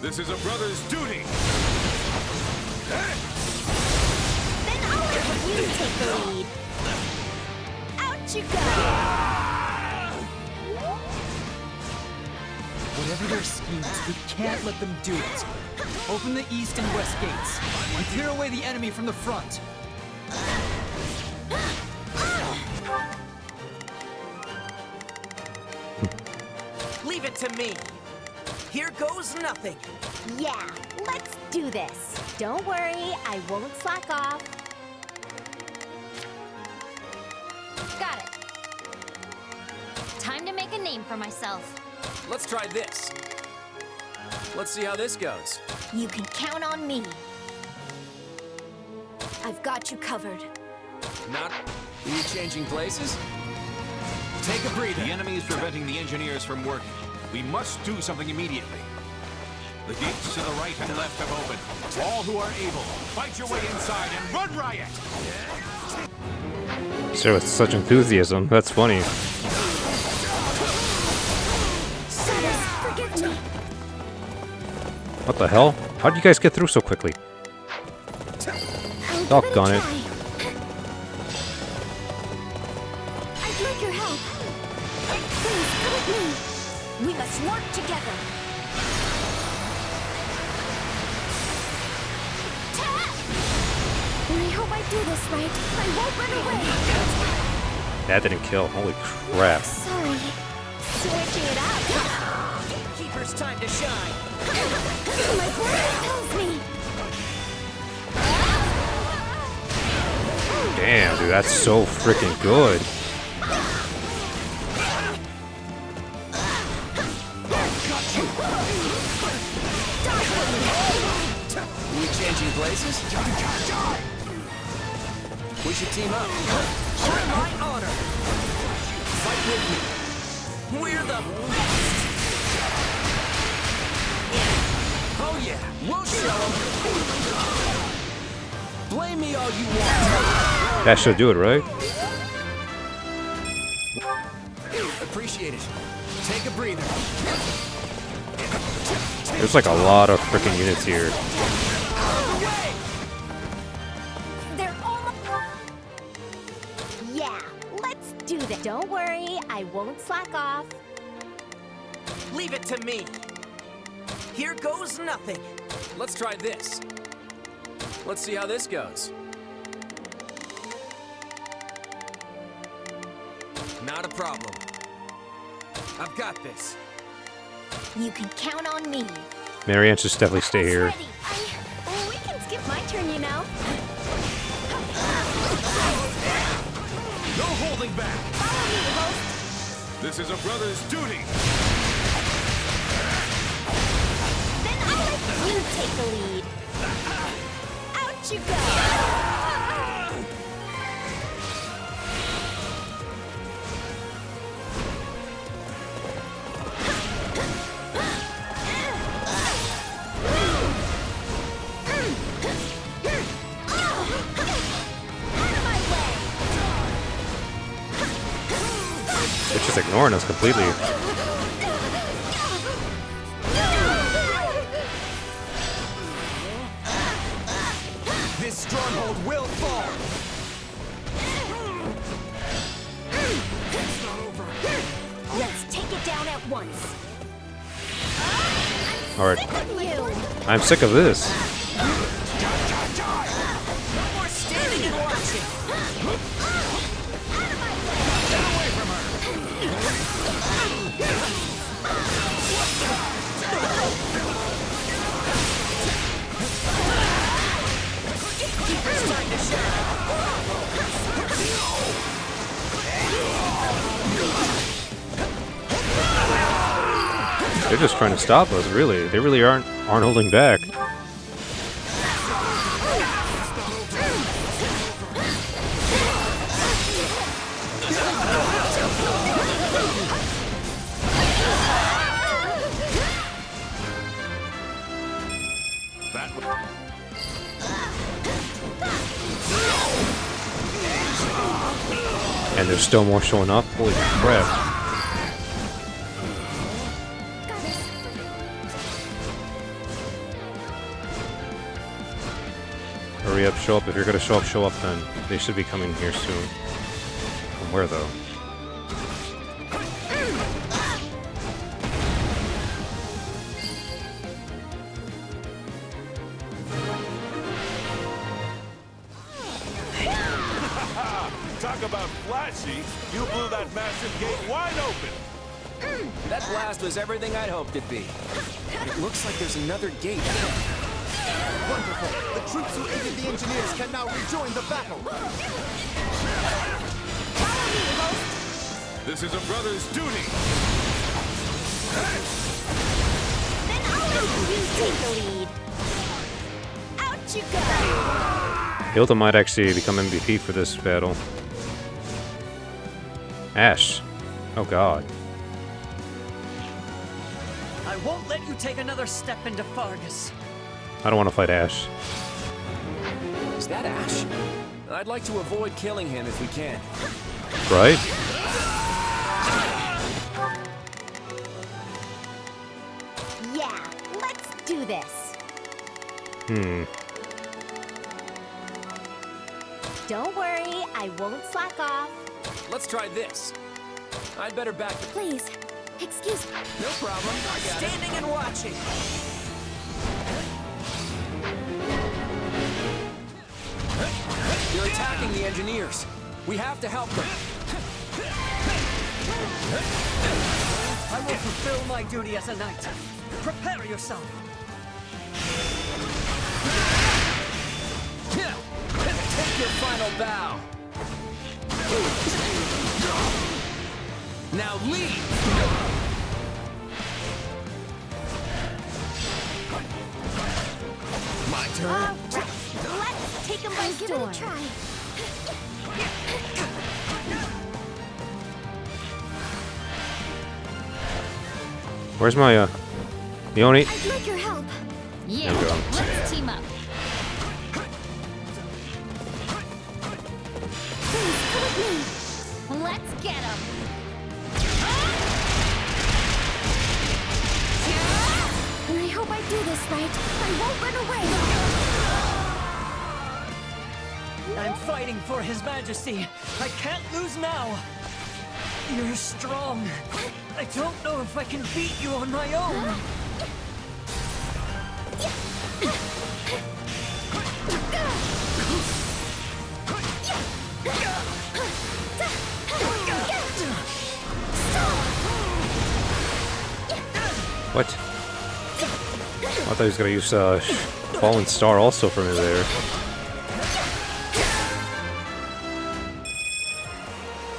This is a brother's duty. Then I'll let you take the lead. Out you go! Whatever their schemes, we can't let them do it. Open the east and west gates, and clear away the enemy from the front. Leave it to me. Here goes nothing. Yeah, let's do this. Don't worry, I won't slack off. name for myself. Let's try this. Let's see how this goes. You can count on me. I've got you covered. Not... Are you changing places? Take a breather. The enemy is preventing the engineers from working. We must do something immediately. The gates to the right and left have opened. All who are able, fight your way inside and run riot! So with such enthusiasm, that's funny. Forgive me. What the hell? How'd you guys get through so quickly? Doggone it. I'd like your help. Please, come with me. We must work together. I hope I do this right. I won't run away. That didn't kill. Holy crap. Sorry. Switching it up. Gatekeeper's time to shine. My brain tells me. Damn, dude, that's so freaking good. Are we changing places? We should team up. On my honor. Fight with me. We're the Oh yeah, we'll show 'em. Blame me all you want. That should do it, right? Appreciate it. Take a breather. There's like a lot of freaking units here. They're almost... Yeah, let's do that. Don't worry, I won't slack off. Leave it to me. Here goes nothing. Let's try this. Let's see how this goes. Not a problem. I've got this. You can count on me. Marianne should definitely stay here. We can skip my turn, you know. No holding back! Follow me, host. This is a brother's duty! Then I'll let you take the lead. Out you go. They're just ignoring us completely. This stronghold will fall. Let's take it down at once. Alright. You. I'm sick of this. No more standing and watching. Get away from her! Gatekeeper's time to shine. They're just trying to stop us, really. They really aren't holding back. And there's still more showing up. Holy crap. Hurry up, show up. If you're gonna show up then. They should be coming here soon. From where though? Talk about flashy. You blew that massive gate wide open. That blast was everything I'd hoped it'd be. It looks like there's another gate. Wonderful. The troops who aided the engineers can now rejoin the battle. This is a brother's duty! Then I'll let you take the lead. Out you go! Hilda might actually become MVP for this battle. Ash. Oh god. I won't let you take another step into Fargus. I don't want to fight Ash. Is that Ash? I'd like to avoid killing him if we can. Right? Yeah, let's do this. Don't worry, I won't slack off. Let's try this. I'd better back the... Please, excuse me. No problem. I got it. Standing and watching. They're attacking the engineers. We have to help them. I will fulfill my duty as a knight. Prepare yourself. Take your final bow. Now leave. My turn. Let's take him by storm. Give it a try. Where's my, Yoni? I'd like your help. Yeah, There you go. let's team up. Please, come with me. Let's get him. I hope I do this right. I won't run away. I'm fighting for His Majesty. I can't lose now. You're strong. I don't know if I can beat you on my own. What? I thought he was gonna use Fallen Star also from in there.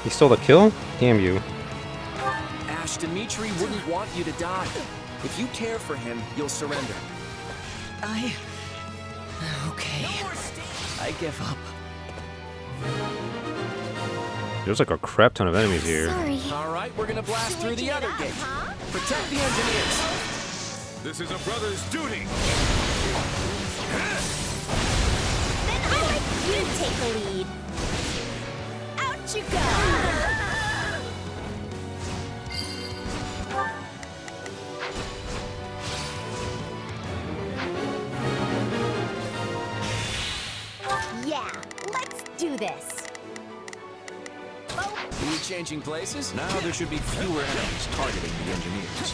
He stole the kill? Damn you. Ash, Dimitri wouldn't want you to die. If you care for him, you'll surrender. Okay. I give up. There's like a crap ton of enemies here. Sorry. All right, we're gonna blast through the other gate. Protect the engineers. This is a brother's duty. Then I'll let you take the lead. Out you go! Yeah, let's do this. Are we changing places? Now there should be fewer enemies targeting the engineers.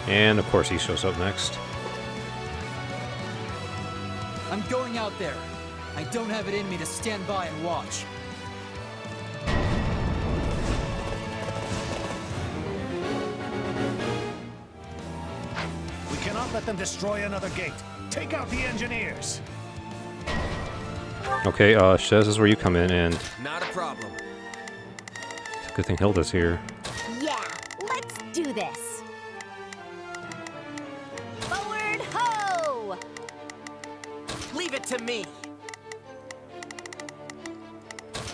And of course he shows up next. I'm going out there. I don't have it in me to stand by and watch. We cannot let them destroy another gate. Take out the engineers. Okay, Shez, this is where you come in, and Not a problem. it's a good thing Hilda's here. Yeah, let's do this. Forward ho! Leave it to me.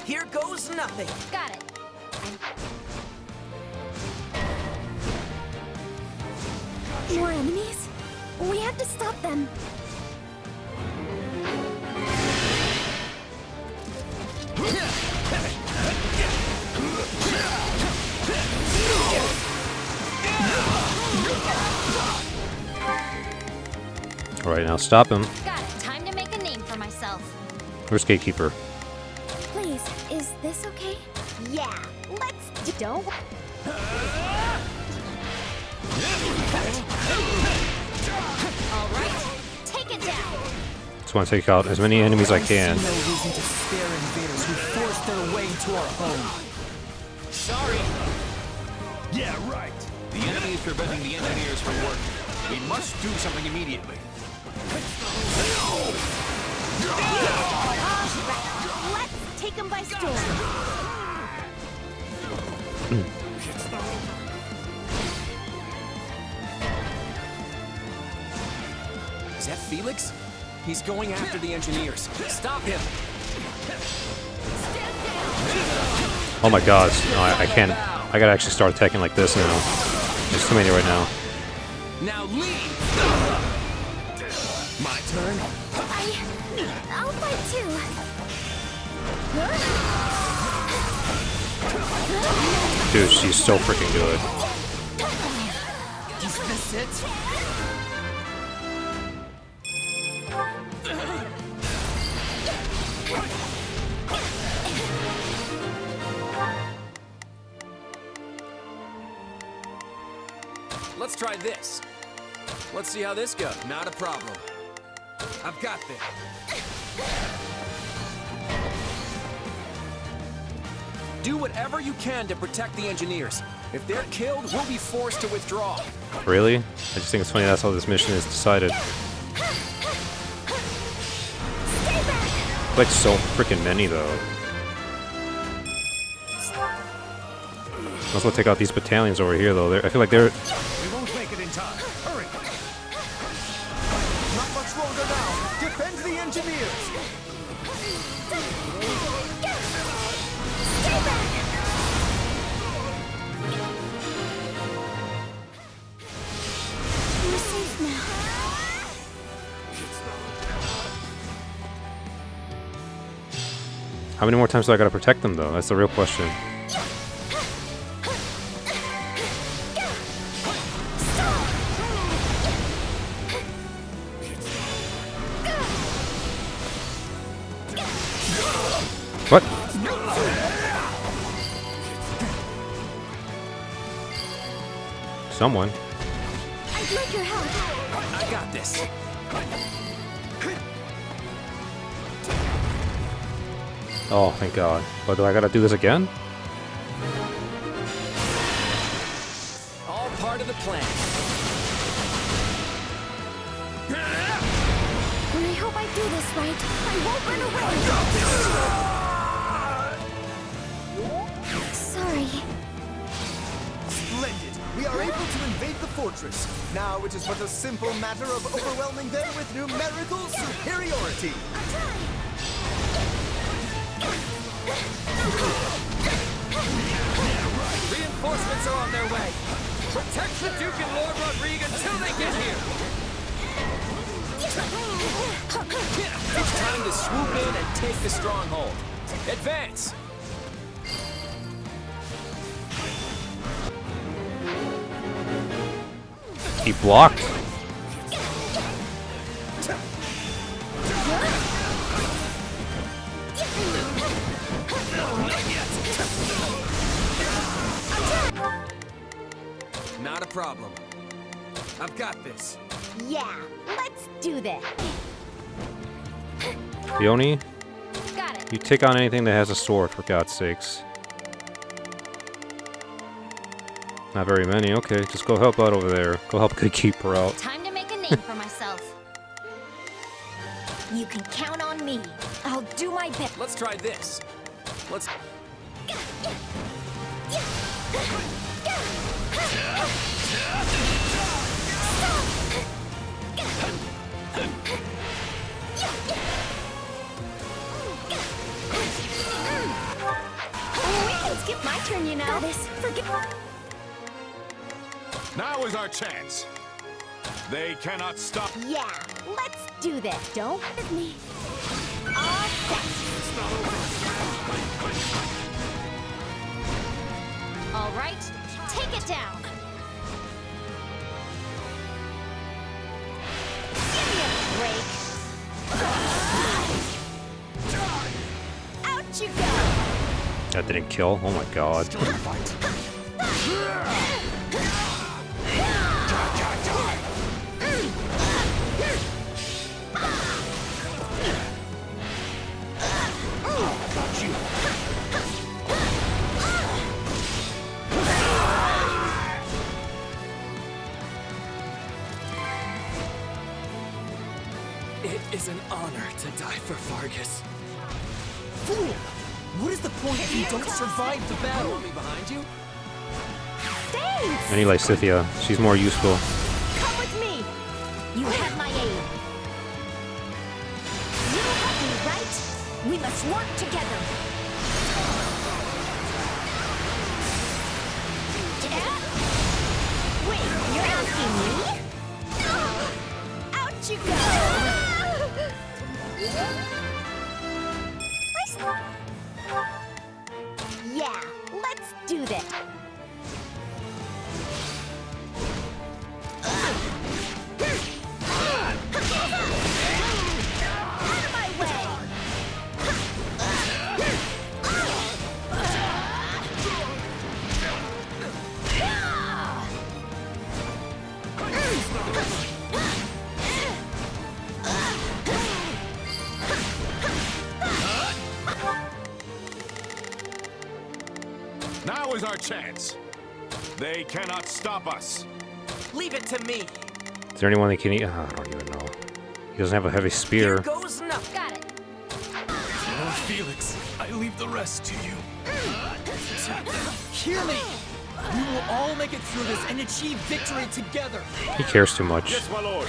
Here goes nothing. Got it. More enemies? We have to stop them. Alright, now stop him. Got it. Time to make a name for myself. Where's Gatekeeper? Please, is this okay? Yeah, let's don't. All right, take it down. Just want to take out as many enemies as I can. No reason to spare invaders who forced their way into our home. Sorry. Yeah, right. The enemy is preventing the engineers from working. We must do something immediately. Let's take them by storm. Felix? He's going after the engineers. Stop him! Oh my god, no, I can't. I gotta actually start attacking like this now. There's too many right now. Now leave! My turn? I'll fight too. Dude, she's so freaking good. Is this it? Let's try this. Let's see how this goes. Not a problem. I've got this. Do whatever you can to protect the engineers. If they're killed, we'll be forced to withdraw. Really? I just think it's funny that's how this mission is decided. Like so freaking many though. Might as well take out these battalions over here though. I feel like they're... We won't make it in time. Hurry! Not much longer now. Defend the engineers. Stay back! We're safe now. How many more times do I gotta protect them though? That's the real question. What? Someone. I'd like your help. I got this. Oh, thank God. But do I gotta do this again? All part of the plan. When I hope I do this right, I won't run away. Sorry. Splendid! We are able to invade the fortress. Now it is but a simple matter of overwhelming them with numerical superiority. Reinforcements are on their way. Protect the Duke and Lord Rodrigue until they get here. It's time to swoop in and take the stronghold. Advance! He blocked. Not a problem. I've got this. Yeah, let's do this. Leonie, Got it. you take on anything that has a sword, for God's sakes. Not very many. Okay, just go help out over there. Go help keep her out. Time to make a name for myself. You can count on me. I'll do my best. Let's try this. Let's... We can skip my turn, you know. That is, forget. Now is our chance. They cannot stop. Yeah, let's do this. Don't With me. all set. All right, take it down. Give me a break. Out you go. That didn't kill. Oh my God. It is an honor to die for Vargas. Fool! What is the point if you don't survive the battle? Me behind you? Thanks. I need Lysithia. She's more useful. Come with me. You have my aid. We must work together. Wait, you're asking me? Out you go! Yeah, let's do this. Out of my way! Now is our chance. They cannot stop us. Leave it to me. Is there anyone that can eat? Oh, I don't even know. He doesn't have a heavy spear. Here goes nothing. Got it. Oh, Felix, I leave the rest to you. Hear me! We will all make it through this and achieve victory together. He cares too much. Yes, my lord.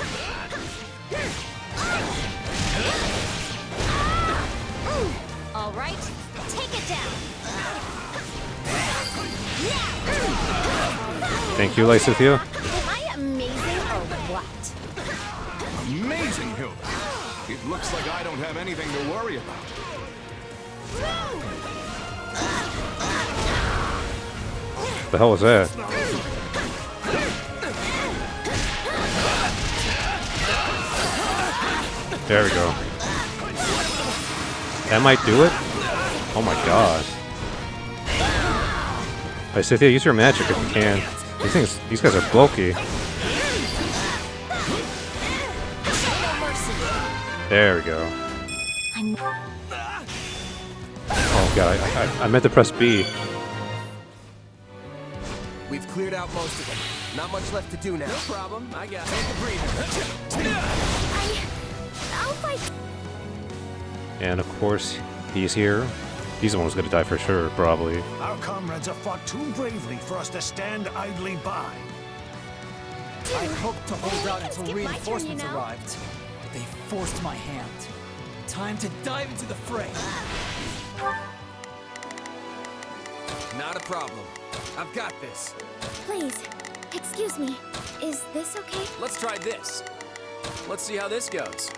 All right, take it down. Thank you, Lysithia. Am I amazing or what? Amazing, Hilda. It looks like I don't have anything to worry about. The hell was that? There we go. That might do it? Oh my god. Lysithia, use your magic if you can. These guys are bulky. There we go. Oh god, I meant to press B. We've cleared out most of them. Not much left to do now. No problem. I got it. I'll fight. And of course, he's here. He's the one who's gonna die for sure, probably. Our comrades have fought too bravely for us to stand idly by. I hoped to hold out It's until my turn, reinforcements you know. arrived, but they forced my hand. Time to dive into the fray. Not a problem. I've got this. Please, excuse me. Is this okay? Let's try this. Let's see how this goes.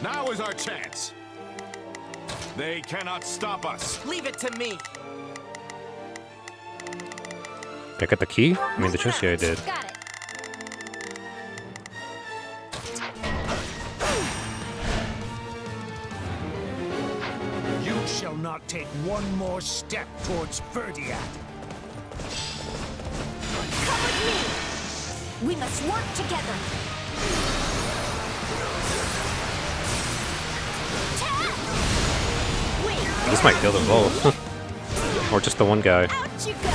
Now is our chance. They cannot stop us. Leave it to me. Did I get the key? I mean the chest? Yeah, I did. Got it. You shall not take one more step towards Verdiat. Come with me. We must work together. This might kill them both. Or just the one guy. Out you go.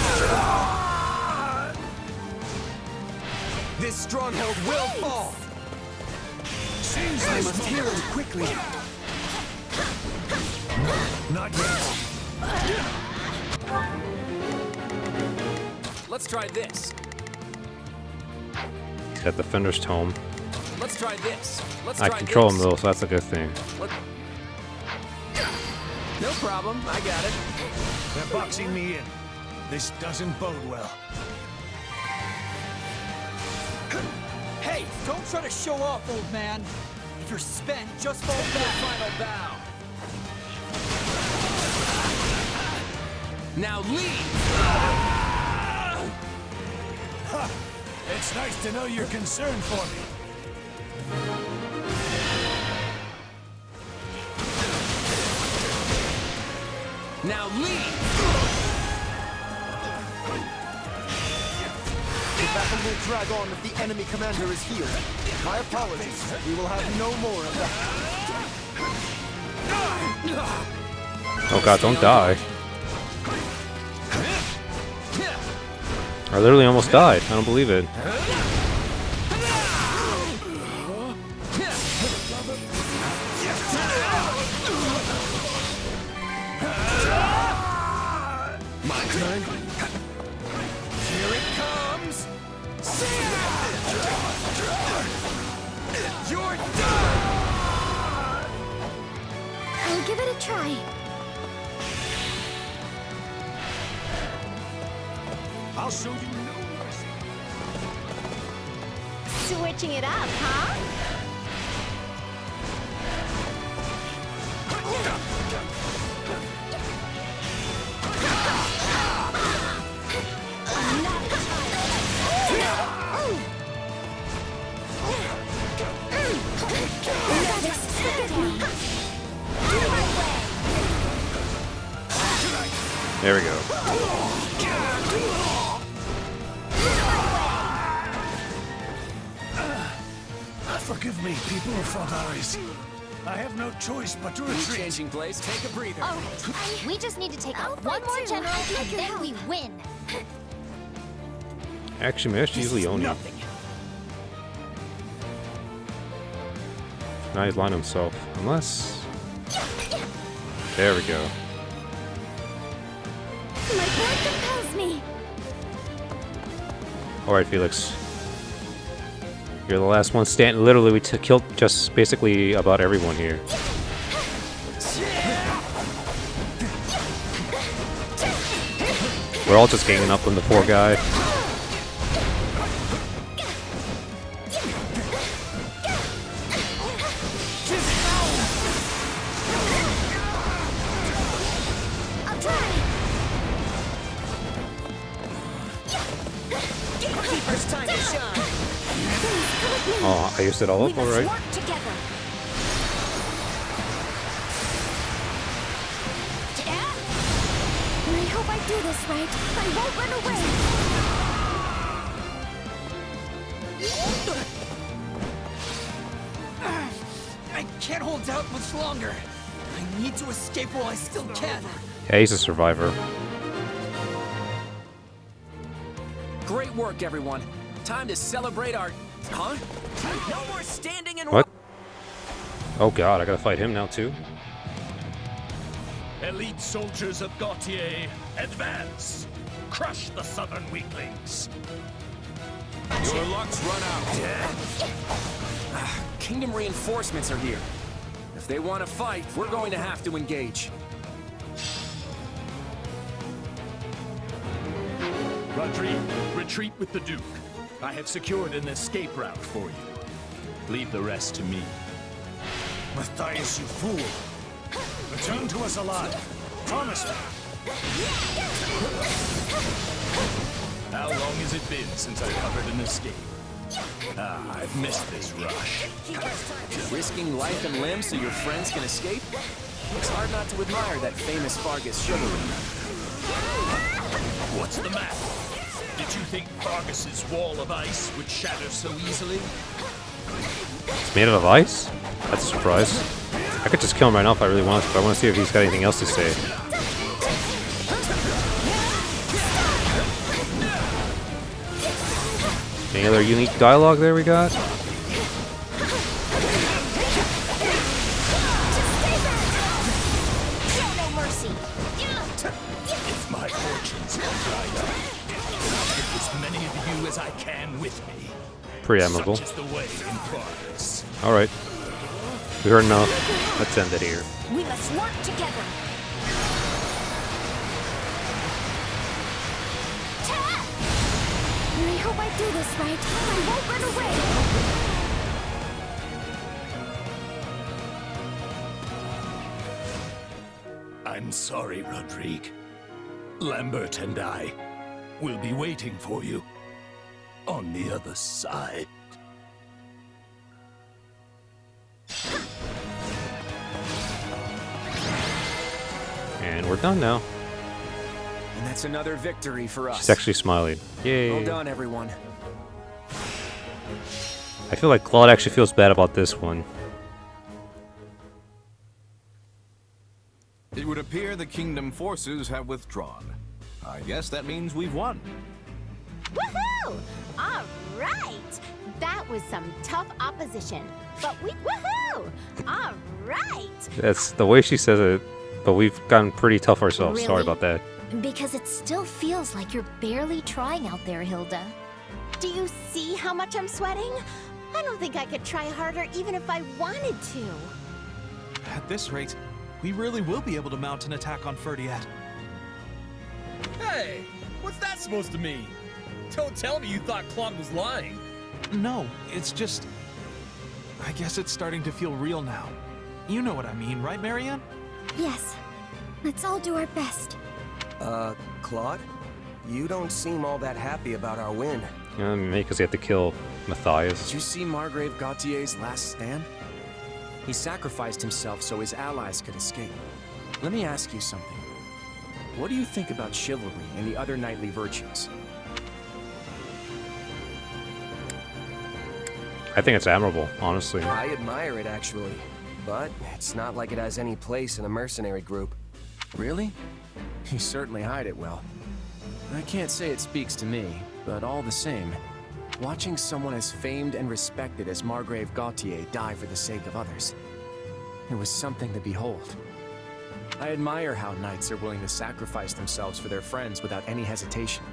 This stronghold will fall. Seems I must heal him quickly. Not yet. Let's try this. He's got Defender's Tome. Let's try this. Let's I try control him this. though, so that's a good thing. No problem. I got it. They're boxing me in. This doesn't bode well. Hey, don't try to show off, old man. If you're spent, just fall back. Final bow. Now leave. Ha! It's nice to know you're concerned for me. Now leave. The battle will drag on if the enemy commander is healed. My apologies. We will have no more of that. Oh god, don't die. I literally almost died. I don't believe it. My turn. Here it comes. give it a try. I'll show you no mercy. Switching it up, huh? There we go. Forgive me, people of Fordaris. I have no choice but to retreat. Changing place, take a breather. All right, we just need to take out one more general, and then we win. Actually, man, that's usually Oni. Now he's lying himself. Unless... There we go. My blood compels me. Alright, Felix. You're the last one standing. Literally, we killed just basically about everyone here. We're all just ganging up on the poor guy. Oh, I used it all up, alright. I hope I do this right. I won't run away. I can't hold out much longer. I need to escape while I still can. Yeah, he's a survivor. Great work, everyone. Time to celebrate our... Huh? No more standing and... What? Oh god, I gotta fight him now too? Elite soldiers of Gautier, advance! Crush the southern weaklings! Your luck's run out. Kingdom reinforcements are here. If they want to fight, we're going to have to engage. Rodrigue, retreat with the Duke. I have secured an escape route for you. Leave the rest to me. Matthias, you fool! Return to us alive. Promise me. How long has it been since I covered an escape? Ah, I've missed this rush. Risking life and limb so your friends can escape? It's hard not to admire that famous Fargus chivalry. What's the matter? Did you think Fargus's wall of ice would shatter so easily? It's made out of ice? That's a surprise. I could just kill him right now if I really wanted to, but I want to see if he's got anything else to say. Any other unique dialogue there we got? If my fortunes have dried up, I'll get as many of you as I can with me. Pretty admirable. Such is the way in progress. Alright. We heard enough. Let's end it here. We must work together. I hope I do this right. I won't run away. I'm sorry, Rodrigue. Lambert and I will be waiting for you on the other side. And we're done now. And that's another victory for us. She's actually smiling. Yay. Well done, everyone. I feel like Claude actually feels bad about this one. It would appear the Kingdom forces have withdrawn. I guess that means we've won. Woohoo! All right. That was some tough opposition. But we... Woohoo! All right. That's the way she says it, but we've gotten pretty tough ourselves. Really? Sorry about that. Because it still feels like you're barely trying out there, Hilda. Do you see how much I'm sweating? I don't think I could try harder even if I wanted to. At this rate, we really will be able to mount an attack on Ferdiad. Hey, what's that supposed to mean? Don't tell me you thought Claude was lying. No, it's just... I guess it's starting to feel real now. You know what I mean, right, Marianne? Yes. Let's all do our best. Claude? You don't seem all that happy about our win. Yeah, maybe because he had to kill Matthias. Did you see Margrave Gautier's last stand? He sacrificed himself so his allies could escape. Let me ask you something. What do you think about chivalry and the other knightly virtues? I think it's admirable, honestly. I admire it, actually. But it's not like it has any place in a mercenary group. Really? You certainly hide it well. I can't say it speaks to me, but all the same, watching someone as famed and respected as Margrave Gautier die for the sake of others, it was something to behold. I admire how knights are willing to sacrifice themselves for their friends without any hesitation.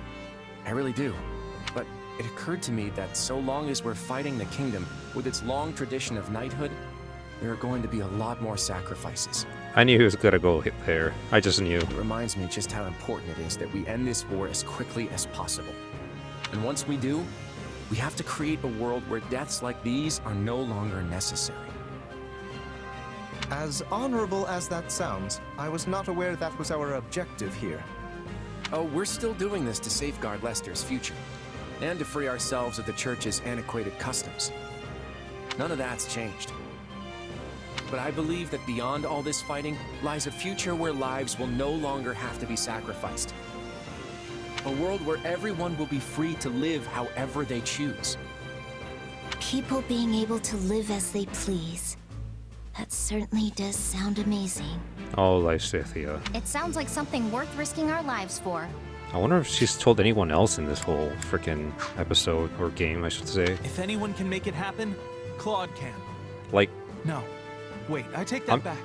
I really do. But it occurred to me that so long as we're fighting the kingdom with its long tradition of knighthood, there are going to be a lot more sacrifices. I knew he was gonna go there. I just knew. It reminds me just how important it is that we end this war as quickly as possible. And once we do, we have to create a world where deaths like these are no longer necessary. As honorable as that sounds, I was not aware that was our objective here. Oh, we're still doing this to safeguard Leicester's future, and to free ourselves of the Church's antiquated customs. None of that's changed. But I believe that beyond all this fighting lies a future where lives will no longer have to be sacrificed. A world where everyone will be free to live however they choose. People being able to live as they please. That certainly does sound amazing. Oh, Lysithia. It sounds like something worth risking our lives for. I wonder if she's told anyone else in this whole freaking episode, or game, I should say. If anyone can make it happen, Claude can. Like... No. Wait, I take that back.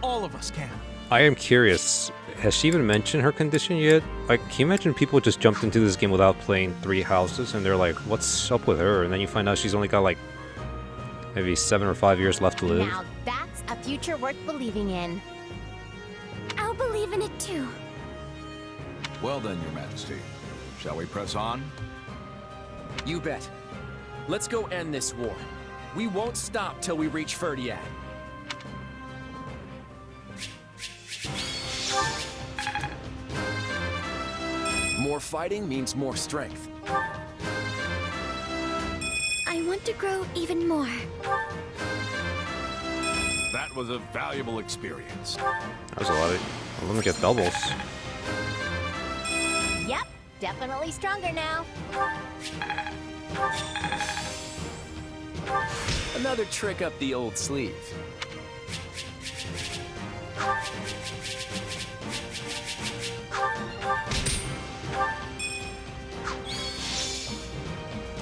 All of us can. I am curious, has she even mentioned her condition yet? Like, can you imagine people just jumped into this game without playing 3 houses, and they're like, what's up with her? And then you find out she's only got like, maybe 7 or 5 years left to live. Now that's a future worth believing in. I'll believe in it too. Well then, Your Majesty. Shall we press on? You bet. Let's go end this war. We won't stop till we reach Ferdiad. More fighting means more strength. I want to grow even more. That was a valuable experience. That was a lot of... Well, let me get doubles. Yep, definitely stronger now. Another trick up the old sleeve.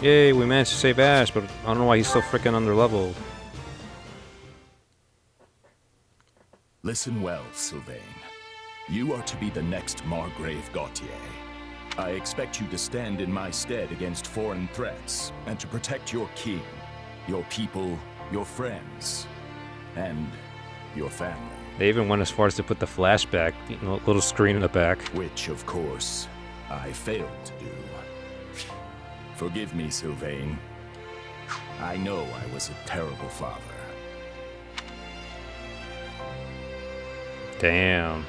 Yay, we managed to save Ash, but I don't know why he's so freaking underleveled. Listen well, Sylvain. You are to be the next Margrave Gautier. I expect you to stand in my stead against foreign threats, and to protect your king, your people, your friends, and your family. They even went as far as to put the flashback, you know, little screen in the back. Which, of course, I failed to do. Forgive me, Sylvain. I know I was a terrible father. Damn.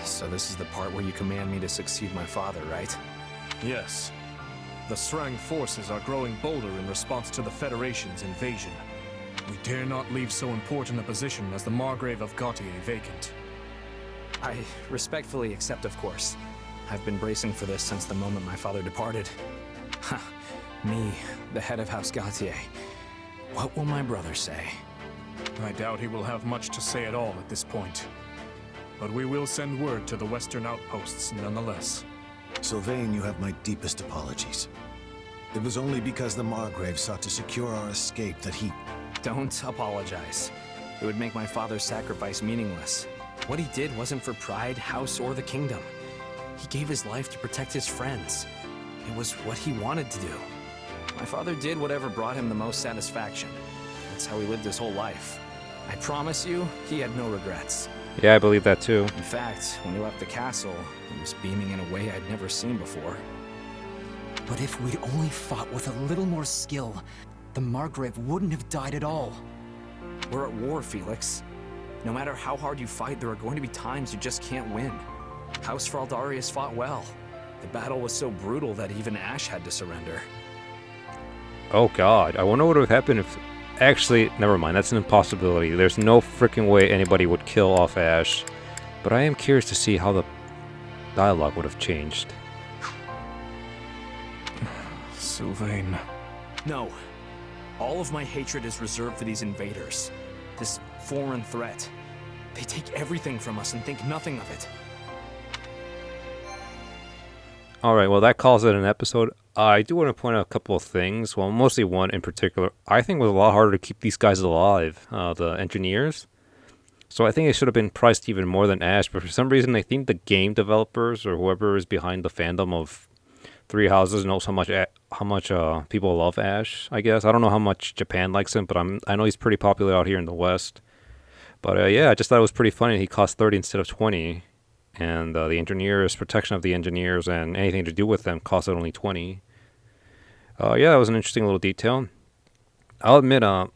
So this is the part where you command me to succeed my father, right? Yes. The Srang forces are growing bolder in response to the Federation's invasion. We dare not leave so important a position as the Margrave of Gautier vacant. I respectfully accept, of course. I've been bracing for this since the moment my father departed. Ha! Me, the head of House Gautier. What will my brother say? I doubt he will have much to say at all at this point. But we will send word to the western outposts nonetheless. Sylvain, you have my deepest apologies. It was only because the Margrave sought to secure our escape that he... Don't apologize. It would make my father's sacrifice meaningless. What he did wasn't for pride, house, or the kingdom. He gave his life to protect his friends. It was what he wanted to do. My father did whatever brought him the most satisfaction. That's how he lived his whole life. I promise you, he had no regrets. Yeah, I believe that too. In fact, when he left the castle, he was beaming in a way I'd never seen before. But if we'd only fought with a little more skill, the Margrave wouldn't have died at all. We're at war, Felix. No matter how hard you fight, there are going to be times you just can't win. House Fraldarius fought well. The battle was so brutal that even Ash had to surrender. Oh god, I wonder what would have happened if... Actually, never mind, that's an impossibility. There's no freaking way anybody would kill off Ash. But I am curious to see how the dialogue would have changed. Sylvain. No. All of my hatred is reserved for these invaders. This foreign threat. They take everything from us and think nothing of it. Alright, well that calls it an episode. I do want to point out a couple of things. Well, mostly one in particular. I think it was a lot harder to keep these guys alive, the engineers. So I think it should have been priced even more than Ash, but for some reason I think the game developers or whoever is behind the fandom of Three Houses knows how much people love Ash, I guess. I don't know how much Japan likes him, but I know he's pretty popular out here in the West. But yeah, I just thought it was pretty funny. He cost 30 instead of 20. And the engineers, protection of the engineers, and anything to do with them costed only 20. Yeah, that was an interesting little detail. I'll admit, I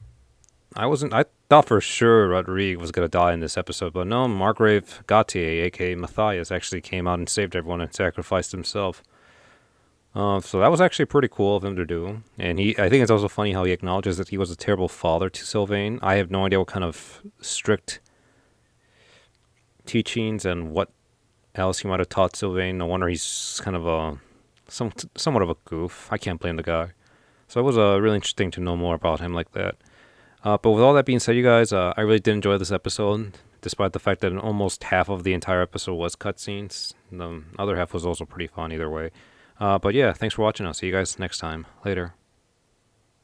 thought for sure Rodrigue was going to die in this episode, but no, Margrave Gautier, aka Matthias, actually came out and saved everyone and sacrificed himself. So that was actually pretty cool of him to do. And I think it's also funny how he acknowledges that he was a terrible father to Sylvain. I have no idea what kind of strict teachings and what else he might have taught Sylvain. No wonder he's kind of somewhat of a goof. I can't blame the guy. So it was really interesting to know more about him like that. But with all that being said, you guys, I really did enjoy this episode, despite the fact that almost half of the entire episode was cutscenes. The other half was also pretty fun either way. But yeah, thanks for watching. I'll see you guys next time. Later.